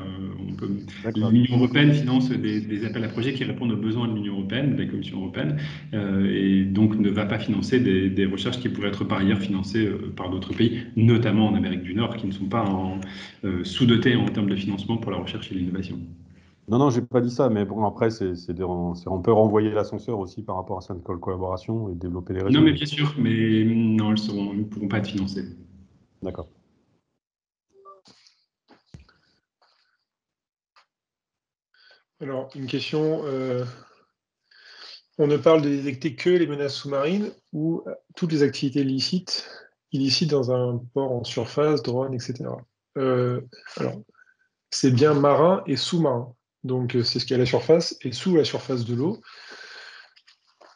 L'Union européenne finance des appels à projets qui répondent aux besoins de l'Union européenne, de la Commission européenne, et donc ne va pas financer des recherches qui pourraient être par ailleurs financées par d'autres pays, notamment en Amérique du Nord, qui ne sont pas sous-dotés en termes de financement pour la recherche et l'innovation. Non, j'ai pas dit ça, mais bon, après, on peut renvoyer l'ascenseur aussi par rapport à cette collaboration et développer les réseaux. Non, mais bien sûr, mais non, elles ne pourront pas être financées. D'accord. Alors, une question. On ne parle de détecter que les menaces sous-marines ou toutes les activités illicites dans un port en surface, drone, etc. Alors, c'est bien marin et sous-marin. Donc, c'est ce qu'il y a à la surface et sous la surface de l'eau.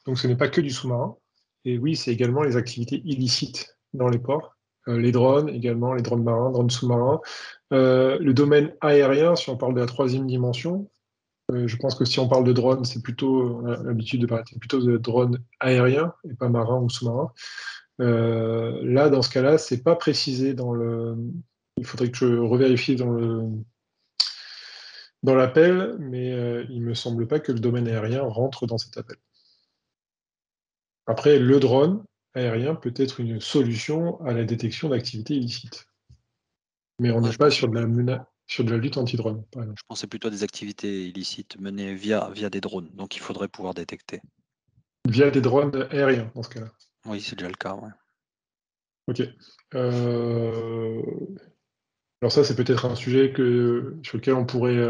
Donc, ce n'est pas que du sous-marin. Et oui, c'est également les activités illicites dans les ports. Les drones également, les drones marins, drones sous-marins. Le domaine aérien, si on parle de la troisième dimension, je pense que si on parle de drone, on a l'habitude de parler plutôt de drone aérien et pas marin ou sous-marin. Là, dans ce cas-là, c'est pas précisé il faudrait que je revérifie dans l'appel, mais il me semble pas que le domaine aérien rentre dans cet appel. Après, le drone aérien peut être une solution à la détection d'activités illicites. Mais on n'est pas sur de la lutte anti-drone, par exemple. Je pensais plutôt à des activités illicites menées via des drones, donc il faudrait pouvoir détecter. Via des drones aériens, dans ce cas-là. Oui, c'est déjà le cas. Ouais. Ok. Alors ça, c'est peut-être un sujet sur lequel on pourrait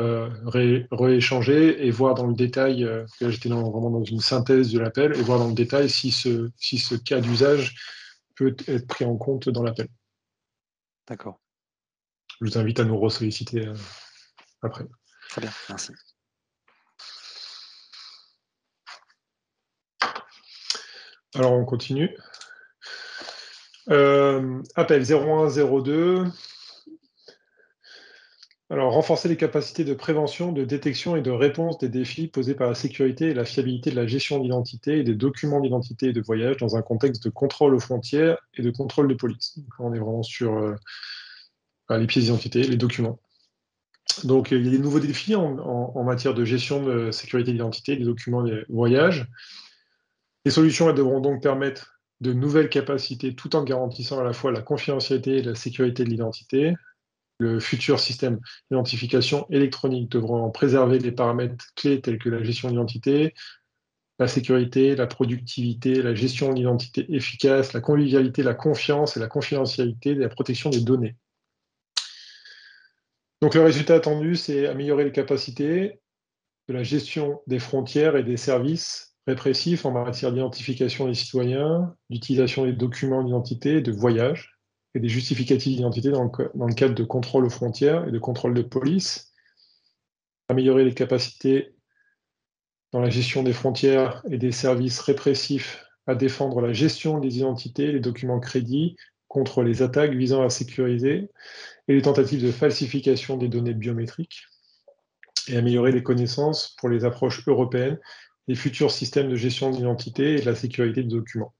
rééchanger et voir dans le détail, parce que là j'étais vraiment dans une synthèse de l'appel, et voir dans le détail si ce cas d'usage peut être pris en compte dans l'appel. D'accord. Je vous invite à nous ressolliciter après. Très bien, merci. Alors on continue. Appel 0102. Alors, renforcer les capacités de prévention, de détection et de réponse des défis posés par la sécurité et la fiabilité de la gestion d'identité et des documents d'identité et de voyage dans un contexte de contrôle aux frontières et de contrôle de police. Donc, on est vraiment sur les pièces d'identité, les documents. Donc, il y a des nouveaux défis en matière de gestion de sécurité d'identité, des documents de voyage. Les solutions, elles devront donc permettre de nouvelles capacités tout en garantissant à la fois la confidentialité et la sécurité de l'identité. Le futur système d'identification électronique devra en préserver les paramètres clés tels que la gestion d'identité, la sécurité, la productivité, la gestion de l'identité efficace, la convivialité, la confiance et la confidentialité et la protection des données. Donc le résultat attendu, c'est améliorer les capacités de la gestion des frontières et des services répressifs en matière d'identification des citoyens, d'utilisation des documents d'identité, de voyage, et des justificatifs d'identité dans le cadre de contrôle aux frontières et de contrôle de police, améliorer les capacités dans la gestion des frontières et des services répressifs à défendre la gestion des identités et les documents crédits contre les attaques visant à sécuriser et les tentatives de falsification des données biométriques, et améliorer les connaissances pour les approches européennes des futurs systèmes de gestion d'identité et de la sécurité des documents.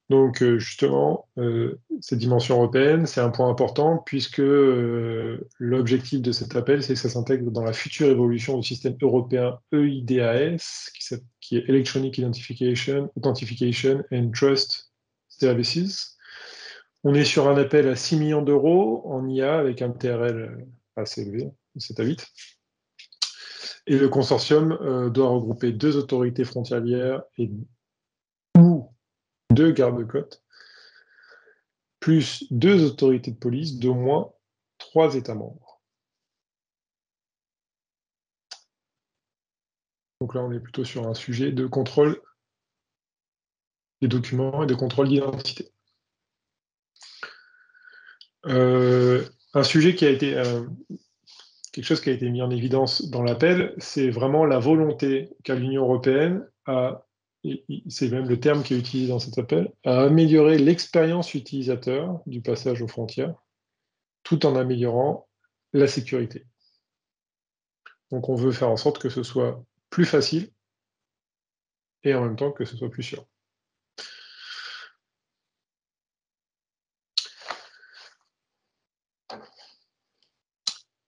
Donc justement, cette dimension européenne, c'est un point important puisque l'objectif de cet appel, c'est que ça s'intègre dans la future évolution du système européen EIDAS, qui est Electronic Identification, Authentication and Trust Services. On est sur un appel à 6 millions d'euros en IA avec un TRL assez élevé, 7 à 8. Et le consortium doit regrouper 2 autorités frontalières et 2 gardes-côtes, plus 2 autorités de police d'au moins 3 États membres. Donc là, on est plutôt sur un sujet de contrôle des documents et de contrôle d'identité. Un sujet qui a été quelque chose qui a été mis en évidence dans l'appel, c'est vraiment la volonté qu'a l'Union européenne c'est même le terme qui est utilisé dans cet appel, à améliorer l'expérience utilisateur du passage aux frontières, tout en améliorant la sécurité. Donc on veut faire en sorte que ce soit plus facile et en même temps que ce soit plus sûr.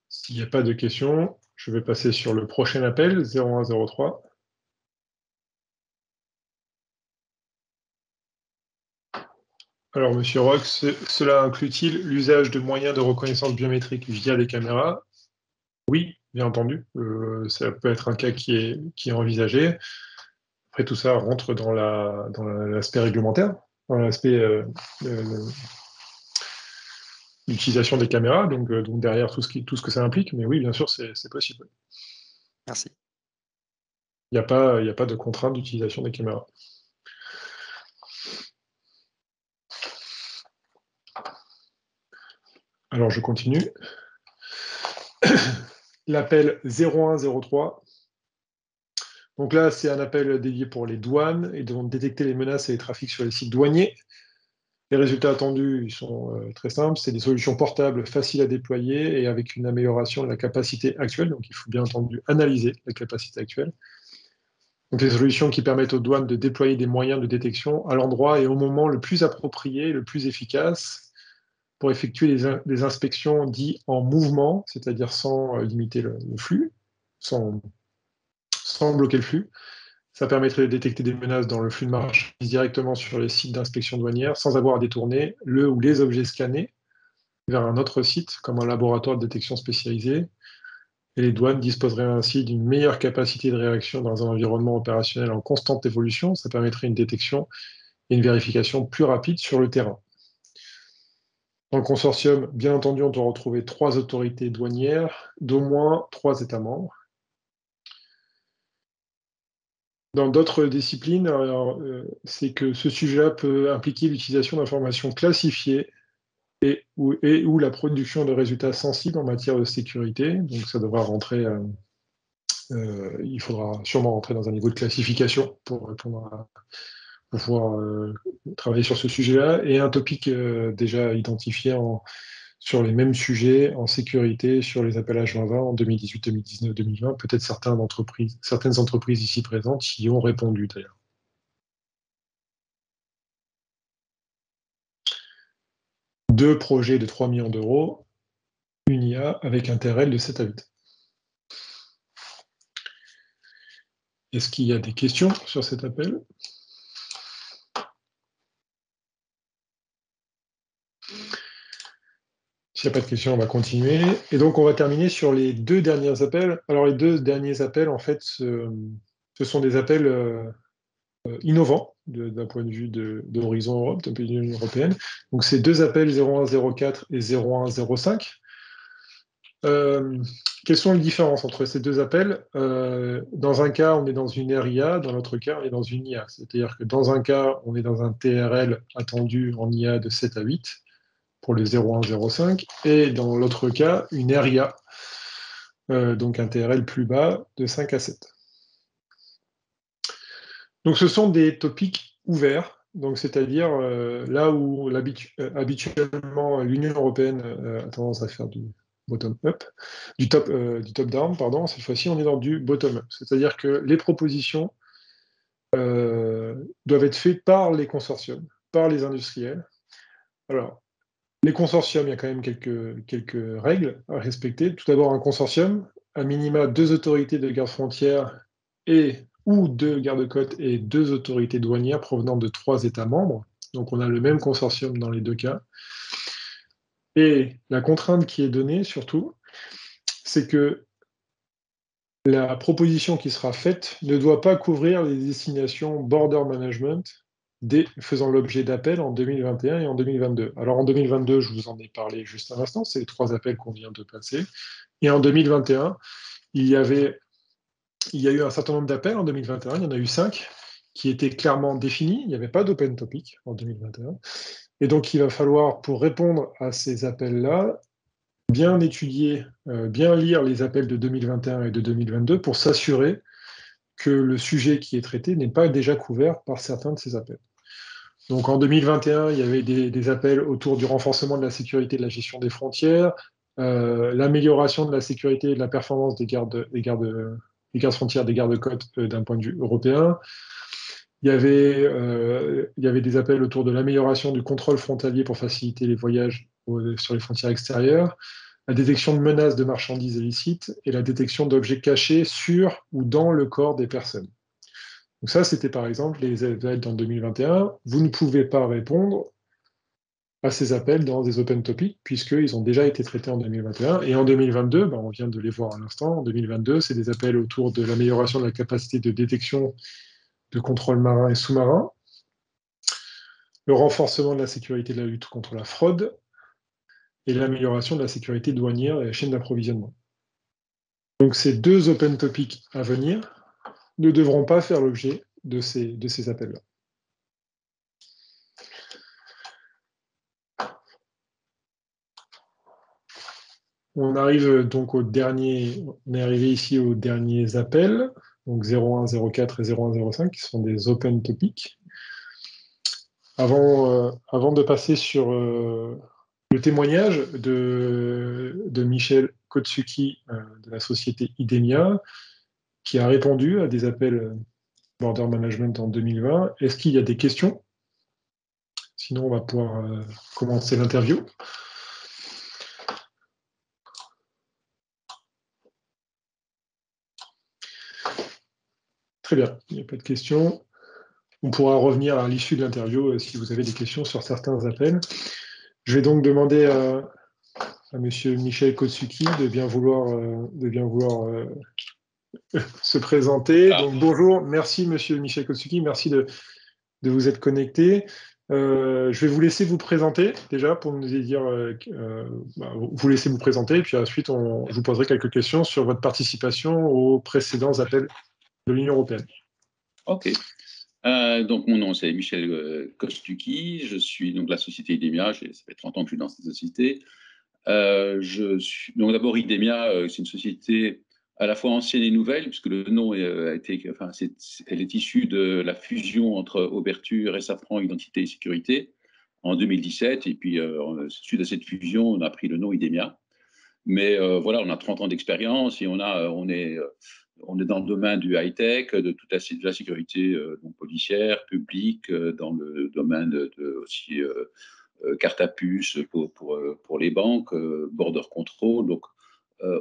S'il n'y a pas de questions, je vais passer sur le prochain appel, 0103. Alors, Monsieur Roch, cela inclut-il l'usage de moyens de reconnaissance biométrique via les caméras? Oui, bien entendu. Ça peut être un cas qui est envisagé. Après, tout ça rentre dans l'aspect réglementaire, dans l'aspect l'utilisation des caméras, donc derrière tout ce que ça implique, mais oui, bien sûr, c'est possible. Merci. Il n'y a pas de contrainte d'utilisation des caméras. Alors, je continue. L'appel 0103. Donc là, c'est un appel dédié pour les douanes et de détecter les menaces et les trafics sur les sites douaniers. Les résultats attendus, ils sont très simples. C'est des solutions portables, faciles à déployer et avec une amélioration de la capacité actuelle. Donc, il faut bien entendu analyser la capacité actuelle. Donc, des solutions qui permettent aux douanes de déployer des moyens de détection à l'endroit et au moment le plus approprié, le plus efficace, pour effectuer des inspections dites en mouvement, c'est-à-dire sans limiter le flux, sans bloquer le flux. Ça permettrait de détecter des menaces dans le flux de marchandises directement sur les sites d'inspection douanière sans avoir à détourner le ou les objets scannés vers un autre site, comme un laboratoire de détection spécialisé. Et les douanes disposeraient ainsi d'une meilleure capacité de réaction dans un environnement opérationnel en constante évolution. Ça permettrait une détection et une vérification plus rapide sur le terrain. Dans le consortium, bien entendu, on doit retrouver 3 autorités douanières d'au moins 3 États membres. Dans d'autres disciplines, c'est que ce sujet-là peut impliquer l'utilisation d'informations classifiées et ou la production de résultats sensibles en matière de sécurité. Donc ça devra rentrer, il faudra sûrement rentrer dans un niveau de classification pour pouvoir travailler sur ce sujet-là. Et un topic déjà identifié sur les mêmes sujets en sécurité sur les appels H2020 en 2018, 2019, 2020. Peut-être certaines entreprises ici présentes y ont répondu d'ailleurs. Deux projets de 3 millions d'euros, une IA avec un TRL de 7 à 8. Est-ce qu'il y a des questions sur cet appel ? S'il n'y a pas de questions, on va continuer. Et donc, on va terminer sur les 2 derniers appels. Alors, les 2 derniers appels, en fait, ce sont des appels innovants d'un point de vue d'Horizon Europe, d'un point de vue de l'Union européenne. Donc, c'est 2 appels 0104 et 0105. Quelles sont les différences entre ces 2 appels ? Dans un cas, on est dans une RIA, dans l'autre cas, on est dans une IA. C'est-à-dire que dans un cas, on est dans un TRL attendu en IA de 7 à 8 pour le 0105, et dans l'autre cas, une RIA, donc un TRL plus bas de 5 à 7. Donc ce sont des topics ouverts, donc c'est-à-dire là où habituellement l'Union européenne a tendance à faire du bottom-up, du top-down, pardon, cette fois-ci on est dans du bottom-up, c'est-à-dire que les propositions doivent être faites par les consortiums, par les industriels. Alors, les consortiums, il y a quand même quelques règles à respecter. Tout d'abord, un consortium, à minima 2 autorités de garde-frontière ou 2 gardes-côtes et 2 autorités douanières provenant de 3 États membres. Donc on a le même consortium dans les 2 cas. Et la contrainte qui est donnée, surtout, c'est que la proposition qui sera faite ne doit pas couvrir les destinations border management faisant l'objet d'appels en 2021 et en 2022. Alors en 2022, je vous en ai parlé juste un instant, c'est les 3 appels qu'on vient de passer. Et en 2021, il y a eu un certain nombre d'appels en 2021, il y en a eu 5 qui étaient clairement définis, il n'y avait pas d'open topic en 2021. Et donc il va falloir, pour répondre à ces appels-là, bien étudier, bien lire les appels de 2021 et de 2022 pour s'assurer que le sujet qui est traité n'est pas déjà couvert par certains de ces appels. Donc en 2021, il y avait des appels autour du renforcement de la sécurité de la gestion des frontières, l'amélioration de la sécurité et de la performance des gardes frontières, des gardes-côtes d'un point de vue européen. Il y avait des appels autour de l'amélioration du contrôle frontalier pour faciliter les voyages sur les frontières extérieures, la détection de menaces de marchandises illicites et la détection d'objets cachés sur ou dans le corps des personnes. Donc ça, c'était par exemple les appels en 2021. Vous ne pouvez pas répondre à ces appels dans des open topics, puisqu'ils ont déjà été traités en 2021. Et en 2022, on vient de les voir à l'instant, en 2022, c'est des appels autour de l'amélioration de la capacité de détection de contrôle marin et sous-marin, le renforcement de la sécurité de la lutte contre la fraude, et l'amélioration de la sécurité douanière et la chaîne d'approvisionnement. Donc ces 2 open topics à venir ne devront pas faire l'objet de ces appels-là. On arrive donc on est arrivé ici aux derniers appels, donc 01, 04 et 01, 05, qui sont des open topics. Avant de passer sur le témoignage de Michel Kotsuki de la société Idemia, qui a répondu à des appels Border Management en 2020. Est-ce qu'il y a des questions ? Sinon, on va pouvoir commencer l'interview. Très bien, il n'y a pas de questions. On pourra revenir à l'issue de l'interview si vous avez des questions sur certains appels. Je vais donc demander à M. Michel Kotsuki de bien vouloir se présenter. Donc bonjour, merci M. Michel Kotsuki, merci de vous être connecté. Je vais vous laisser vous présenter déjà pour nous dire, vous laisser vous présenter, et puis ensuite je vous poserai quelques questions sur votre participation aux précédents appels de l'Union européenne. Ok. Donc mon nom c'est Michel Kotsuki, je suis donc de la société IDEMIA, ça fait 30 ans que je suis dans cette société. Donc d'abord IDEMIA, c'est une société à la fois ancienne et nouvelle, puisque le nom elle est issue de la fusion entre Auberture et Safran Identité et Sécurité en 2017, et puis suite à cette fusion, on a pris le nom IDEMIA. Mais voilà, on a 30 ans d'expérience et on est dans le domain du high-tech, de toute la sécurité donc policière, publique, dans le domaine aussi carte à puce pour les banques, border control. Donc,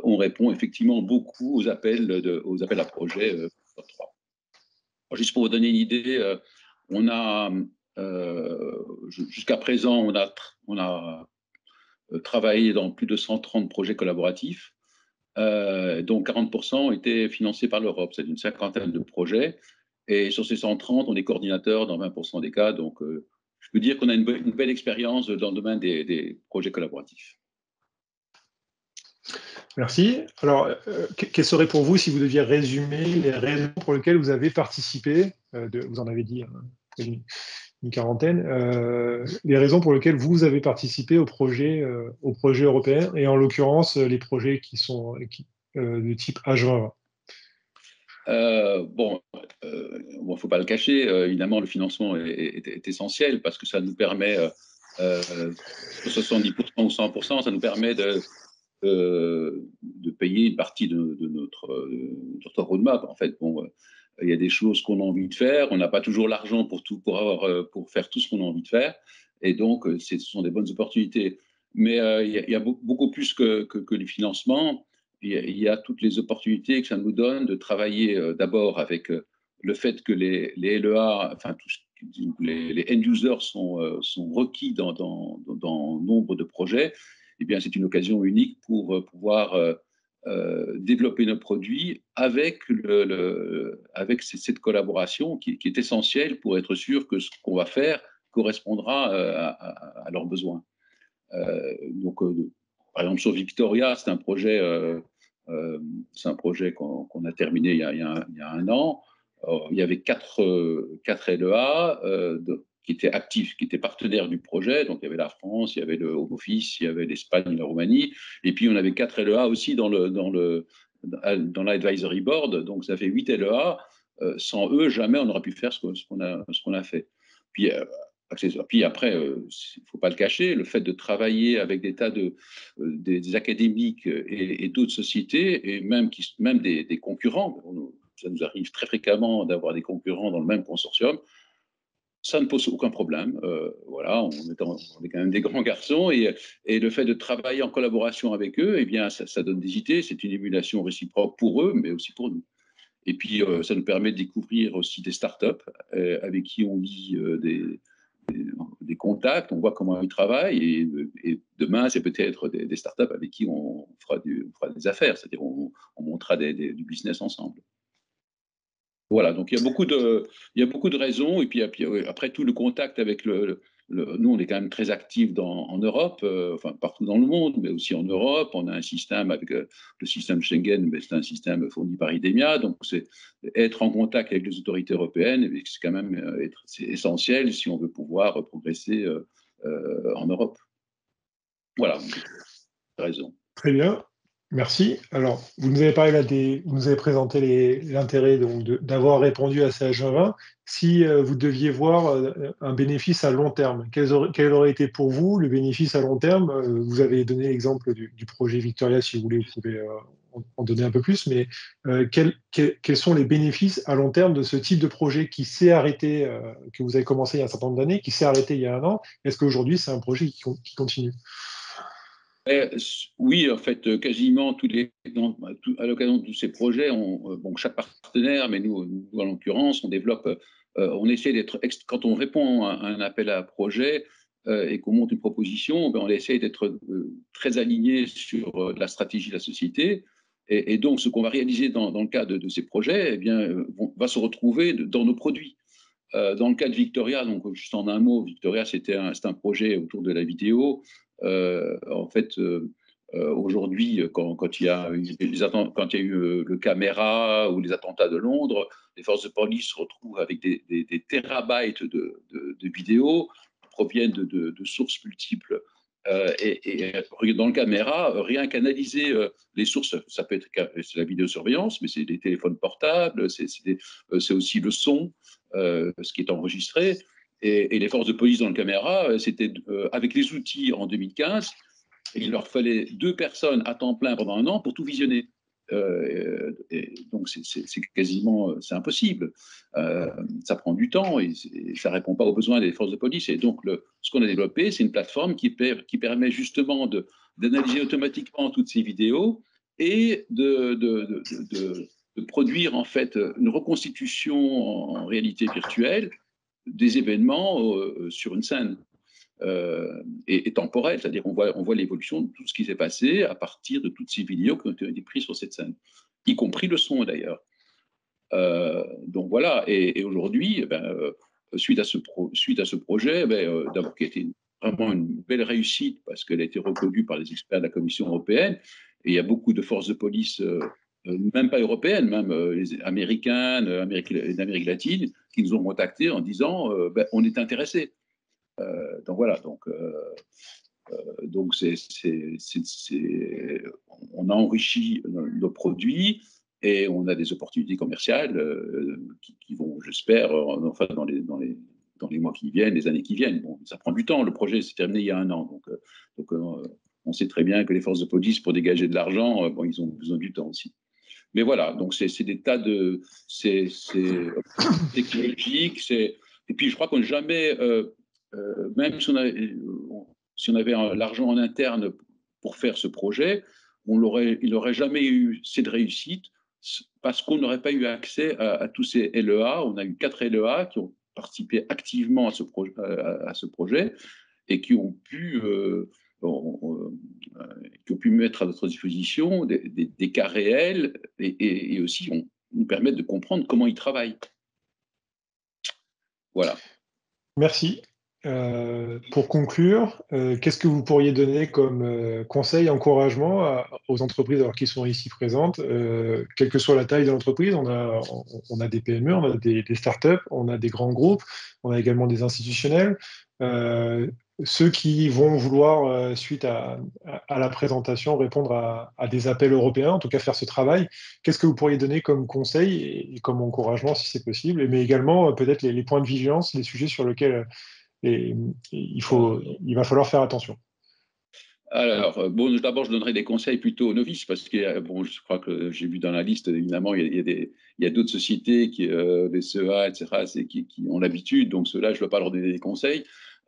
on répond effectivement beaucoup aux appels à projets 3. Juste pour vous donner une idée, jusqu'à présent, on a travaillé dans plus de 130 projets collaboratifs, dont 40% ont été financés par l'Europe. C'est une 50aine de projets. Et sur ces 130, on est coordinateur dans 20% des cas. Donc, je peux dire qu'on a une belle expérience dans le domaine des projets collaboratifs. Merci. Alors, quelles seraient pour vous, si vous deviez résumer les raisons pour lesquelles vous avez participé, vous en avez dit une quarantaine, les raisons pour lesquelles vous avez participé au projet européen, et en l'occurrence les projets qui sont de type H2020? Bon, faut pas le cacher, évidemment, le financement est essentiel parce que ça nous permet, 70% ou 100%, ça nous permet de payer une partie de notre roadmap. En fait, bon, il y a des choses qu'on a envie de faire, on n'a pas toujours l'argent pour faire tout ce qu'on a envie de faire, et donc ce sont des bonnes opportunités. Mais il y a beaucoup plus que du financement. Il y a toutes les opportunités que ça nous donne de travailler d'abord avec le fait que les LEA, enfin les end-users sont requis dans nombre de projets. Eh bien, c'est une occasion unique pour pouvoir développer nos produits avec cette collaboration qui est essentielle pour être sûr que ce qu'on va faire correspondra à leurs besoins. Donc, par exemple, sur Victoria, c'est un projet qu'on a terminé il y a un an. Il y avait 4 LEA qui étaient actifs, qui étaient partenaires du projet. Donc, il y avait la France, il y avait le Home Office, il y avait l'Espagne, la Roumanie. Et puis, on avait 4 LEA aussi dans l'advisory board. Donc, ça fait 8 LEA. Sans eux, jamais on n'aurait pu faire ce qu'on a fait. Puis après, il ne faut pas le cacher, le fait de travailler avec des tas des académiques et d'autres sociétés, et même des concurrents, ça nous arrive très fréquemment d'avoir des concurrents dans le même consortium, ça ne pose aucun problème. Voilà, on est quand même des grands garçons, et le fait de travailler en collaboration avec eux, eh bien, ça donne des idées, c'est une émulation réciproque pour eux, mais aussi pour nous. Et puis, ça nous permet de découvrir aussi des startups avec qui on lit des contacts, on voit comment ils travaillent, et demain, c'est peut-être des startups avec qui on fera des affaires, c'est-à-dire on montera du business ensemble. Voilà, donc il y a beaucoup de raisons, et puis après tout le contact avec nous, on est quand même très actifs en Europe, enfin partout dans le monde, mais aussi en Europe. On a un système avec le système Schengen, mais c'est un système fourni par IDEMIA, donc c'est être en contact avec les autorités européennes, c'est quand même c'est essentiel si on veut pouvoir progresser en Europe. Voilà, raison. Très bien. Merci. Alors, vous nous avez parlé vous nous avez présenté l'intérêt d'avoir répondu à ces H2020. Si vous deviez voir un bénéfice à long terme, quel aurait été pour vous le bénéfice à long terme? Vous avez donné l'exemple du projet Victoria, si vous voulez, vous pouvez en donner un peu plus, mais quels sont les bénéfices à long terme de ce type de projet qui s'est arrêté, que vous avez commencé il y a un certain nombre d'années, qui s'est arrêté il y a un an? Est-ce qu'aujourd'hui, c'est un projet qui continue? Oui, en fait, quasiment à l'occasion de tous ces projets, chaque partenaire, mais nous en l'occurrence, on développe, on essaie d'être, quand on répond à un appel à projet et qu'on monte une proposition, on essaie d'être très aligné sur la stratégie de la société. Et donc, ce qu'on va réaliser dans le cadre de ces projets, eh bien, va se retrouver dans nos produits. Dans le cas de Victoria, donc juste en un mot, Victoria, c'est un projet autour de la vidéo. En fait, aujourd'hui, quand il y a eu le caméra ou les attentats de Londres, les forces de police se retrouvent avec des terabytes de vidéos qui proviennent de sources multiples. Et dans le caméra, rien qu'analyser les sources, ça peut être la vidéosurveillance, mais c'est des téléphones portables, c'est aussi le son, ce qui est enregistré. Et les forces de police dans le caméra, c'était avec les outils en 2015, il leur fallait 2 personnes à temps plein pendant 1 an pour tout visionner. Donc c'est quasiment c'est impossible. Ça prend du temps et ça répond pas aux besoins des forces de police. Et donc ce qu'on a développé, c'est une plateforme qui permet justement d'analyser automatiquement toutes ces vidéos et de produire en fait une reconstitution en réalité virtuelle des événements sur une scène. Et temporelle, c'est-à-dire on voit l'évolution de tout ce qui s'est passé à partir de toutes ces vidéos qui ont été prises sur cette scène, y compris le son d'ailleurs. Donc voilà, et aujourd'hui, suite à ce projet, d'abord qui a été vraiment une belle réussite parce qu'elle a été reconnue par les experts de la Commission européenne, et il y a beaucoup de forces de police, même pas européennes, même les américaines, d'Amérique latine, qui nous ont contactés en disant on est intéressés. Donc voilà, on a enrichi nos produits et on a des opportunités commerciales qui vont, j'espère, enfin dans les mois qui viennent, les années qui viennent. Bon, ça prend du temps. Le projet s'est terminé il y a 1 an, donc on sait très bien que les forces de police, pour dégager de l'argent, ils ont besoin du temps aussi. Mais voilà, donc c'est des tas de c'est technologique, et puis je crois qu'on n'a jamais même si on avait l'argent en interne pour faire ce projet, il n'aurait jamais eu cette réussite parce qu'on n'aurait pas eu accès à tous ces LEA. On a eu 4 LEA qui ont participé activement à ce projet et qui ont pu mettre à notre disposition des cas réels et aussi nous permettre de comprendre comment ils travaillent. Voilà. Merci. Pour conclure, qu'est-ce que vous pourriez donner comme conseil, encouragement aux entreprises qui sont ici présentes, quelle que soit la taille de l'entreprise? On a des PME, on a des startups, on a des grands groupes, on a également des institutionnels. Ceux qui vont vouloir, suite à la présentation, répondre à des appels européens, en tout cas faire ce travail, qu'est-ce que vous pourriez donner comme conseil et comme encouragement si c'est possible, mais également peut-être les points de vigilance, les sujets sur lesquels il va falloir faire attention. Alors, d'abord, je donnerai des conseils plutôt aux novices, parce que je crois que j'ai vu dans la liste, évidemment, il y a d'autres sociétés, des CEA, etc., qui ont l'habitude, donc ceux-là, je ne vais pas leur donner des conseils.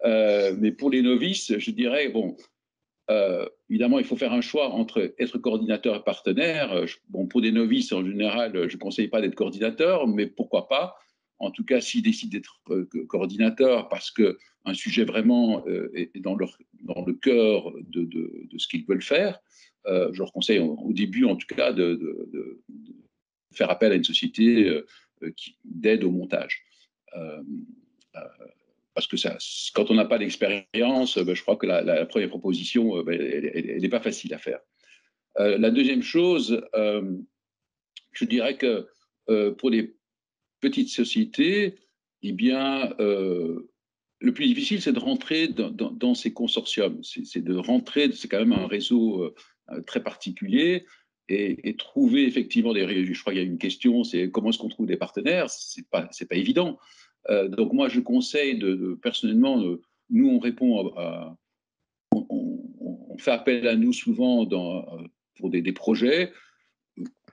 Mais pour les novices, je dirais, évidemment, il faut faire un choix entre être coordinateur et partenaire. Pour des novices, en général, je ne conseille pas d'être coordinateur, mais pourquoi pas? En tout cas, s'ils décident d'être coordinateur parce qu'un sujet vraiment est dans le cœur de ce qu'ils veulent faire, je leur conseille au début, en tout cas, de faire appel à une société d'aide au montage. Parce que quand on n'a pas d'expérience, je crois que la première proposition, elle n'est pas facile à faire. La deuxième chose, je dirais que pour les petites sociétés, eh bien, le plus difficile, c'est de rentrer dans ces consortiums. C'est de rentrer, c'est quand même un réseau très particulier, et trouver effectivement je crois qu'il y a une question, c'est comment est-ce qu'on trouve des partenaires? C'est pas évident. Donc moi, je conseille personnellement, nous, on répond on fait appel à nous souvent pour des projets.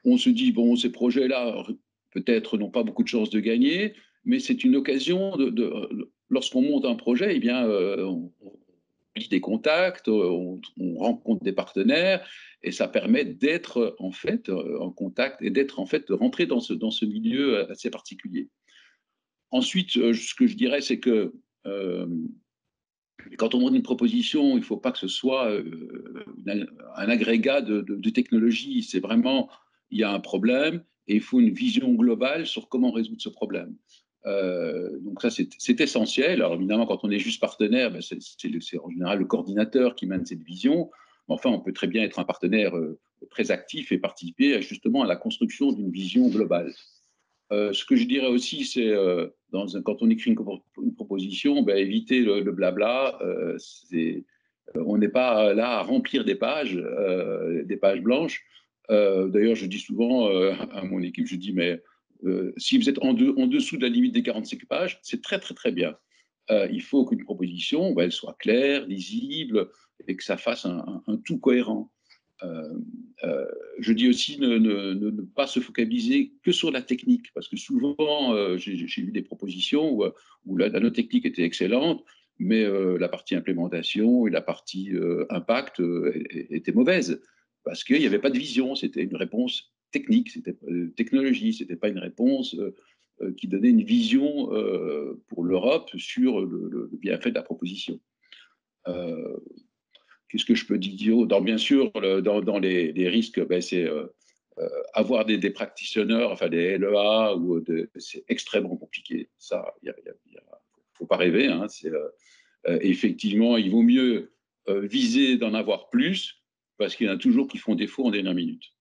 On se dit, ces projets-là, peut-être n'ont pas beaucoup de chances de gagner, mais c'est une occasion lorsqu'on monte un projet, eh bien, lie des contacts, on rencontre des partenaires, et ça permet d'être en fait en contact et d'être en fait de rentrer dans ce milieu assez particulier. Ensuite, ce que je dirais, c'est que quand on monte une proposition, il ne faut pas que ce soit un agrégat de technologies. C'est vraiment, il y a un problème et il faut une vision globale sur comment résoudre ce problème. Donc ça, c'est essentiel. Alors évidemment, quand on est juste partenaire, ben c'est en général le coordinateur qui mène cette vision. Mais enfin, on peut très bien être un partenaire très actif et participer justement à la construction d'une vision globale. Ce que je dirais aussi, c'est quand on écrit une proposition, ben, éviter le blabla. On n'est pas là à remplir des pages blanches. D'ailleurs, je dis souvent à mon équipe, je dis, mais si vous êtes en dessous de la limite des 45 pages, c'est très, très, très bien. Il faut qu'une proposition, ben, elle soit claire, lisible, et que ça fasse un tout cohérent. Je dis aussi ne pas se focaliser que sur la technique, parce que souvent, j'ai vu des propositions où la note technique était excellente, mais la partie implémentation et la partie impact était mauvaise, parce qu'il n'y avait pas de vision, c'était une réponse technique, c'était technologie, c'était pas une réponse qui donnait une vision pour l'Europe sur le bienfait de la proposition. Qu'est-ce que je peux dire? Bien sûr, dans les risques, ben, c'est avoir des practitioners, enfin des LEA, c'est extrêmement compliqué. Ça, il ne faut pas rêver. Hein, effectivement, il vaut mieux viser d'en avoir plus, parce qu'il y en a toujours qui font défaut en dernière minute.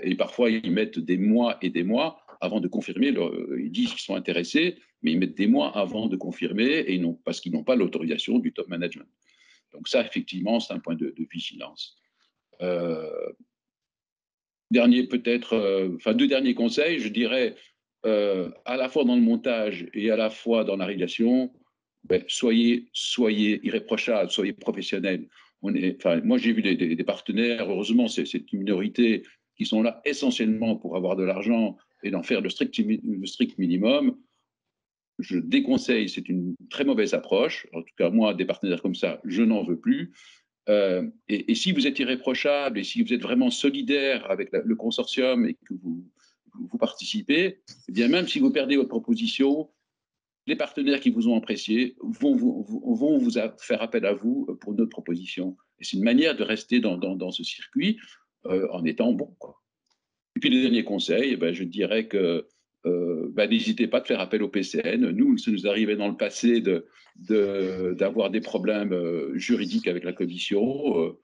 Et parfois, ils mettent des mois et des mois avant de confirmer. Ils disent qu'ils sont intéressés, mais ils mettent des mois avant de confirmer, parce qu'ils n'ont pas l'autorisation du top management. Donc ça, effectivement, c'est un point de vigilance. Deux derniers conseils, je dirais, à la fois dans le montage et à la fois dans la réalisation, ben, soyez irréprochables, soyez professionnels. Moi, j'ai vu des partenaires, heureusement, c'est une minorité qui sont là essentiellement pour avoir de l'argent et d'en faire le strict minimum. Je déconseille, c'est une très mauvaise approche. En tout cas, moi, des partenaires comme ça, je n'en veux plus. Et si vous êtes irréprochable et si vous êtes vraiment solidaire avec le consortium et que vous participez, eh bien même si vous perdez votre proposition, les partenaires qui vous ont apprécié vont vous faire appel à vous pour notre proposition. Et c'est une manière de rester dans ce circuit en étant bon, quoi. Et puis le dernier conseil, ben, je dirais que n'hésitez pas à faire appel au PCN. Nous, ça nous arrivait dans le passé d'avoir des problèmes juridiques avec la Commission.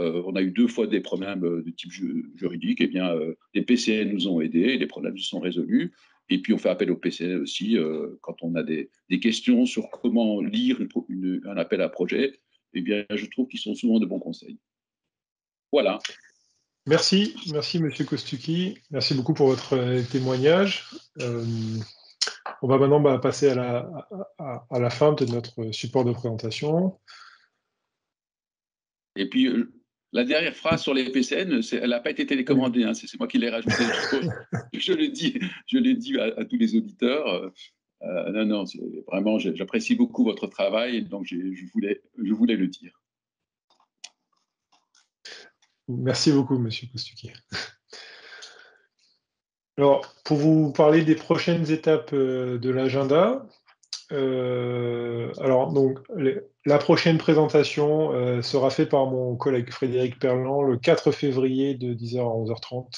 On a eu 2 fois des problèmes de type juridique. Eh bien, les PCN nous ont aidés, les problèmes se sont résolus. Et puis, on fait appel au PCN aussi quand on a des questions sur comment lire un appel à projet. Eh bien, je trouve qu'ils sont souvent de bons conseils. Voilà. Merci Monsieur Kostuki. Merci beaucoup pour votre témoignage. On va maintenant passer à la fin de notre support de présentation. Et puis, la dernière phrase sur les PCN, elle n'a pas été télécommandée, hein, c'est moi qui l'ai rajoutée. Je l'ai dit à tous les auditeurs. Non, vraiment, j'apprécie beaucoup votre travail, donc je voulais le dire. Merci beaucoup, Monsieur Kostuki. Alors, pour vous parler des prochaines étapes de l'agenda, la prochaine présentation sera faite par mon collègue Frédéric Perlan le 4 février de 10h à 11h30.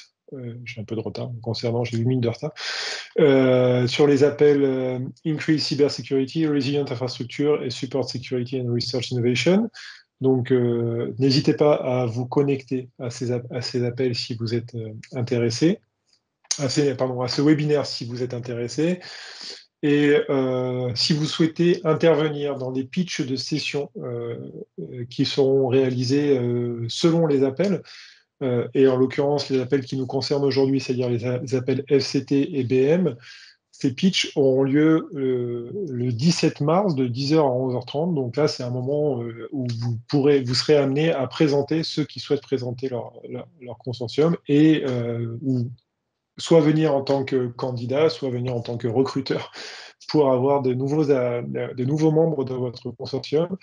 J'ai un peu de retard concernant, j'ai 8 minutes de retard. Sur les appels Increase Cybersecurity, Resilient Infrastructure et Support Security and Research Innovation. Donc, n'hésitez pas à vous connecter à ces appels si vous êtes intéressé, à ce webinaire si vous êtes intéressé. Et si vous souhaitez intervenir dans des pitchs de sessions qui seront réalisés selon les appels, et en l'occurrence les appels qui nous concernent aujourd'hui, c'est-à-dire les appels FCT et BM, ces pitchs auront lieu le 17 mars de 10h à 11h30. Donc là, c'est un moment où vous serez amené à présenter ceux qui souhaitent présenter leur consortium et ou soit venir en tant que candidat, soit venir en tant que recruteur, pour avoir de nouveaux membres de votre consortium.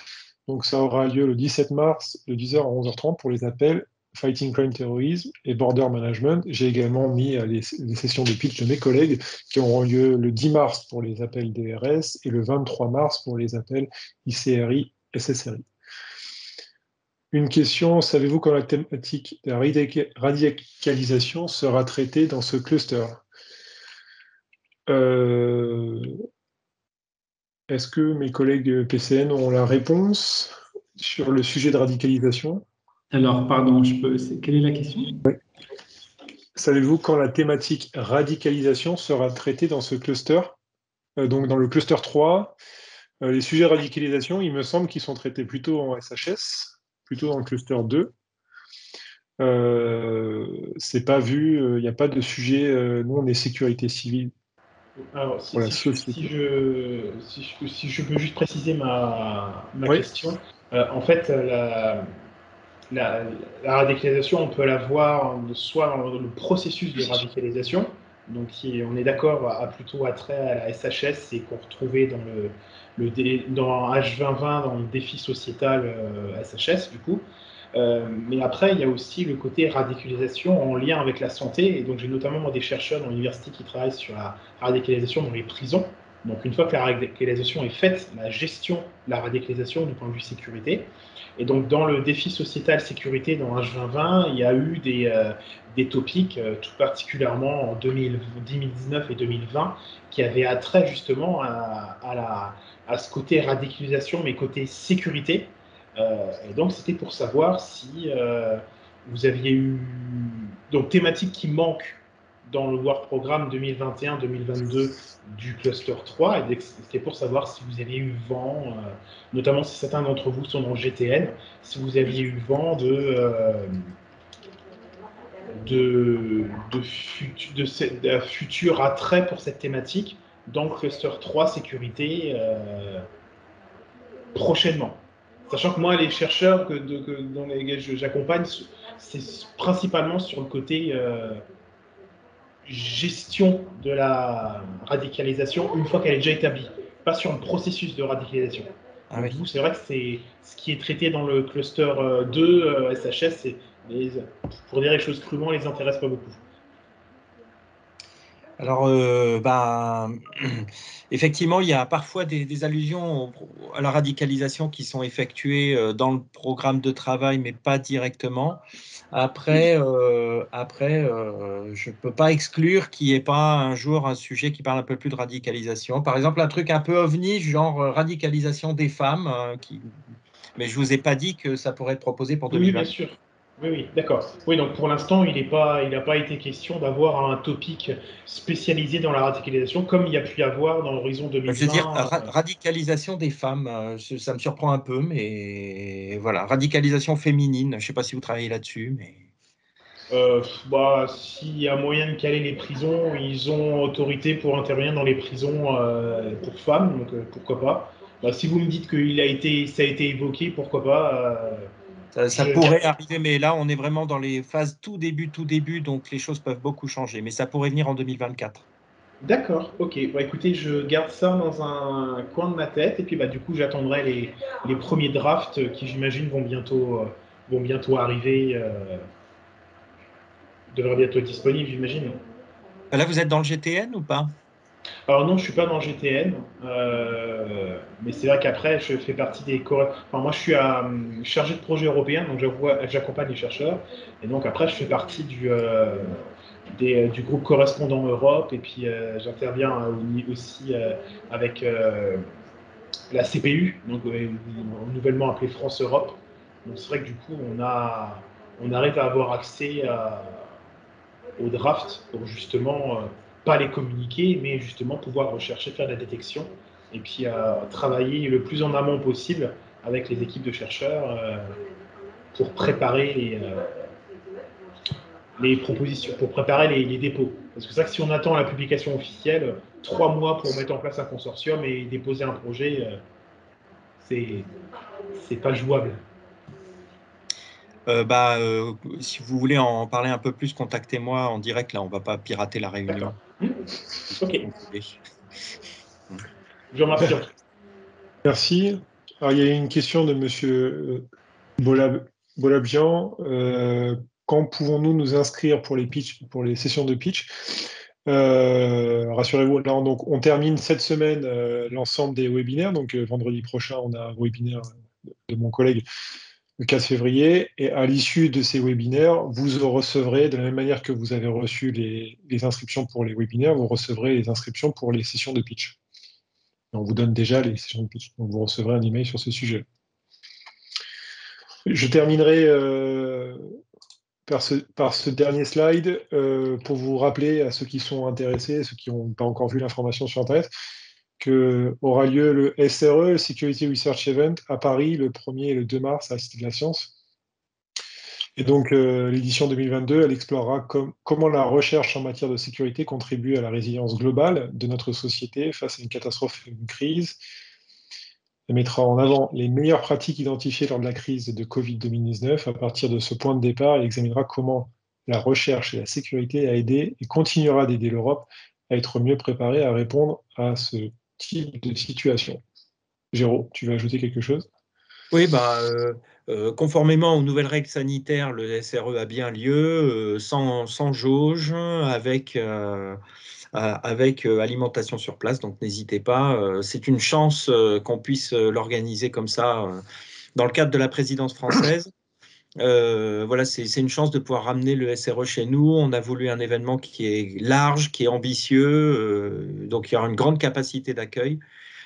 Donc ça aura lieu le 17 mars de 10h à 11h30 pour les appels Fighting Crime Terrorism et Border Management. J'ai également mis les sessions de pitch de mes collègues qui auront lieu le 10 mars pour les appels DRS et le 23 mars pour les appels ICRI, SSRI. Une question, savez-vous quand la thématique de la radicalisation sera traitée dans ce cluster? Est-ce que mes collègues PCN ont la réponse sur le sujet de radicalisation? Alors, pardon, quelle est la question? Oui. Savez-vous quand la thématique radicalisation sera traitée dans ce cluster? Donc dans le cluster 3, les sujets de radicalisation, il me semble qu'ils sont traités plutôt en SHS, plutôt dans le cluster 2. C'est pas vu, il n'y a pas de sujet, nous on est sécurité civile. Alors, si je peux juste préciser ma question, en fait, la radicalisation, on peut la voir soit dans le processus de radicalisation, donc on est d'accord, a plutôt attrait à la SHS et qu'on retrouvait dans H2020, dans le défi sociétal SHS, du coup. Mais après, il y a aussi le côté radicalisation en lien avec la santé. Et donc, j'ai notamment des chercheurs dans l'université qui travaillent sur la radicalisation dans les prisons. Donc, une fois que la radicalisation est faite, la gestion de la radicalisation du point de vue sécurité. Et donc, dans le défi sociétal sécurité dans H2020, il y a eu des topics, tout particulièrement en 2019 et 2020, qui avaient attrait justement à ce côté radicalisation, mais côté sécurité. Et donc, c'était pour savoir si vous aviez eu donc thématique qui manque dans le Work Programme 2021-2022 du Cluster 3, et c'était pour savoir si vous aviez eu vent, notamment si certains d'entre vous sont dans le GTN, si vous aviez eu vent d'un futur attrait pour cette thématique dans le Cluster 3 sécurité prochainement. Sachant que moi, les chercheurs dans lesquels j'accompagne, c'est principalement sur le côté gestion de la radicalisation une fois qu'elle est déjà établie, pas sur le processus de radicalisation. Donc, vous, c'est vrai que c'est ce qui est traité dans le cluster 2 SHS, pour dire les choses crûment, les intéresse pas beaucoup. Alors, effectivement, il y a parfois des allusions à la radicalisation qui sont effectuées dans le programme de travail, mais pas directement. Après, je ne peux pas exclure qu'il n'y ait pas un jour un sujet qui parle un peu plus de radicalisation. Par exemple, un truc un peu ovni, genre radicalisation des femmes, mais je ne vous ai pas dit que ça pourrait être proposé pour 2020. Oui, bien sûr. Oui, d'accord. Oui, donc pour l'instant, il n'a pas été question d'avoir un topic spécialisé dans la radicalisation, comme il y a pu y avoir dans l'horizon 2020. Je veux dire, radicalisation des femmes, ça me surprend un peu, mais voilà, radicalisation féminine, je ne sais pas si vous travaillez là-dessus, mais... S'il y a moyen de caler les prisons, ils ont autorité pour intervenir dans les prisons pour femmes, donc pourquoi pas. Si vous me dites que ça a été évoqué, pourquoi pas. Ça pourrait arriver, mais là, on est vraiment dans les phases tout début, donc les choses peuvent beaucoup changer, mais ça pourrait venir en 2024. D'accord, ok. Écoutez, je garde ça dans un coin de ma tête, et puis du coup, j'attendrai les premiers drafts qui, j'imagine, vont bientôt arriver, devraient bientôt être disponibles, j'imagine. Là, vous êtes dans le GTN ou pas? Alors non, je suis pas dans le GTN, mais c'est vrai qu'après, je fais partie des... moi, je suis chargé de projet européen, donc j'accompagne les chercheurs, et donc après, je fais partie du groupe correspondant Europe, et puis j'interviens aussi avec la CPU, donc nouvellement appelée France Europe. Donc c'est vrai que du coup, on arrive à avoir accès au draft pour justement pas les communiquer, mais justement pouvoir rechercher, faire de la détection, et puis travailler le plus en amont possible avec les équipes de chercheurs pour préparer les propositions, pour préparer les dépôts. Parce que c'est vrai que si on attend la publication officielle, 3 mois pour mettre en place un consortium et déposer un projet, c'est pas jouable. Si vous voulez en parler un peu plus, contactez-moi en direct. Là, on ne va pas pirater la réunion. Ok. Je vous remercie. Merci. Alors, il y a une question de M. Bolabjian. Quand pouvons-nous nous inscrire pour les sessions de pitch? Rassurez-vous, là, donc, on termine cette semaine l'ensemble des webinaires. Donc, vendredi prochain, on a un webinaire de mon collègue le 4 février. Et à l'issue de ces webinaires, vous recevrez, de la même manière que vous avez reçu les inscriptions pour les webinaires, vous recevrez les inscriptions pour les sessions de pitch. Et on vous donne déjà les sessions de pitch. Donc, vous recevrez un email sur ce sujet. Je terminerai par ce dernier slide pour vous rappeler à ceux qui sont intéressés, ceux qui n'ont pas encore vu l'information sur Internet, qu'aura lieu le SRE, le Security Research Event, à Paris le 1er et le 2 mars à la Cité de la Science. Et donc, l'édition 2022, elle explorera comment la recherche en matière de sécurité contribue à la résilience globale de notre société face à une catastrophe et une crise. Elle mettra en avant les meilleures pratiques identifiées lors de la crise de Covid 2019 à partir de ce point de départ et examinera comment la recherche et la sécurité a aidé et continuera d'aider l'Europe à être mieux préparée à répondre à ce type de situation. Géraud, tu veux ajouter quelque chose? Oui, conformément aux nouvelles règles sanitaires, le SRE a bien lieu, sans jauge, avec alimentation sur place, donc n'hésitez pas. C'est une chance qu'on puisse l'organiser comme ça dans le cadre de la présidence française. Voilà, c'est une chance de pouvoir ramener le SRE chez nous. On a voulu un événement qui est large, qui est ambitieux, donc il y aura une grande capacité d'accueil.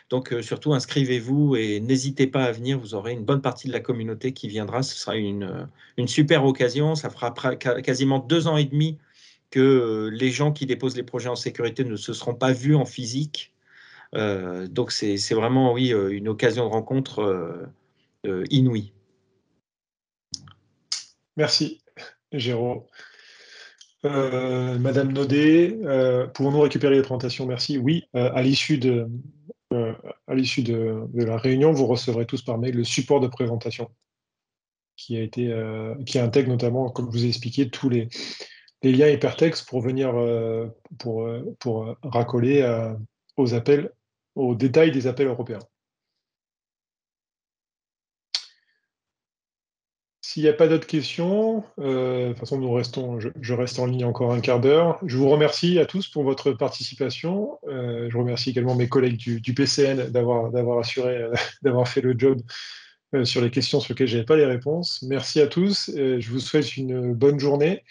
Donc surtout, inscrivez-vous et n'hésitez pas à venir. Vous aurez une bonne partie de la communauté qui viendra. Ce sera une super occasion. Ça fera quasiment 2 ans et demi que les gens qui déposent les projets en sécurité ne se seront pas vus en physique. Donc c'est vraiment, oui, une occasion de rencontre inouïe. Merci, Géraud. Madame Naudet, pouvons-nous récupérer les présentations? Merci. Oui, à l'issue de la réunion, vous recevrez tous par mail le support de présentation qui intègre notamment, comme je vous ai expliqué, tous les liens hypertextes pour venir pour racoler aux détails des appels européens. S'il n'y a pas d'autres questions, de toute façon, je reste en ligne encore un quart d'heure. Je vous remercie à tous pour votre participation. Je remercie également mes collègues du PCN d'avoir assuré, d'avoir fait le job sur les questions sur lesquelles je n'avais pas les réponses. Merci à tous. Je vous souhaite une bonne journée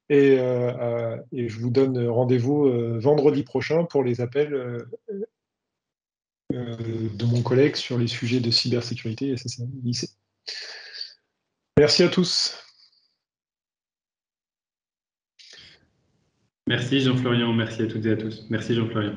et je vous donne rendez-vous vendredi prochain pour les appels de mon collègue sur les sujets de cybersécurité et SSNIC. Merci à tous. Merci Jean-Florian, merci à toutes et à tous. Merci Jean-Florian.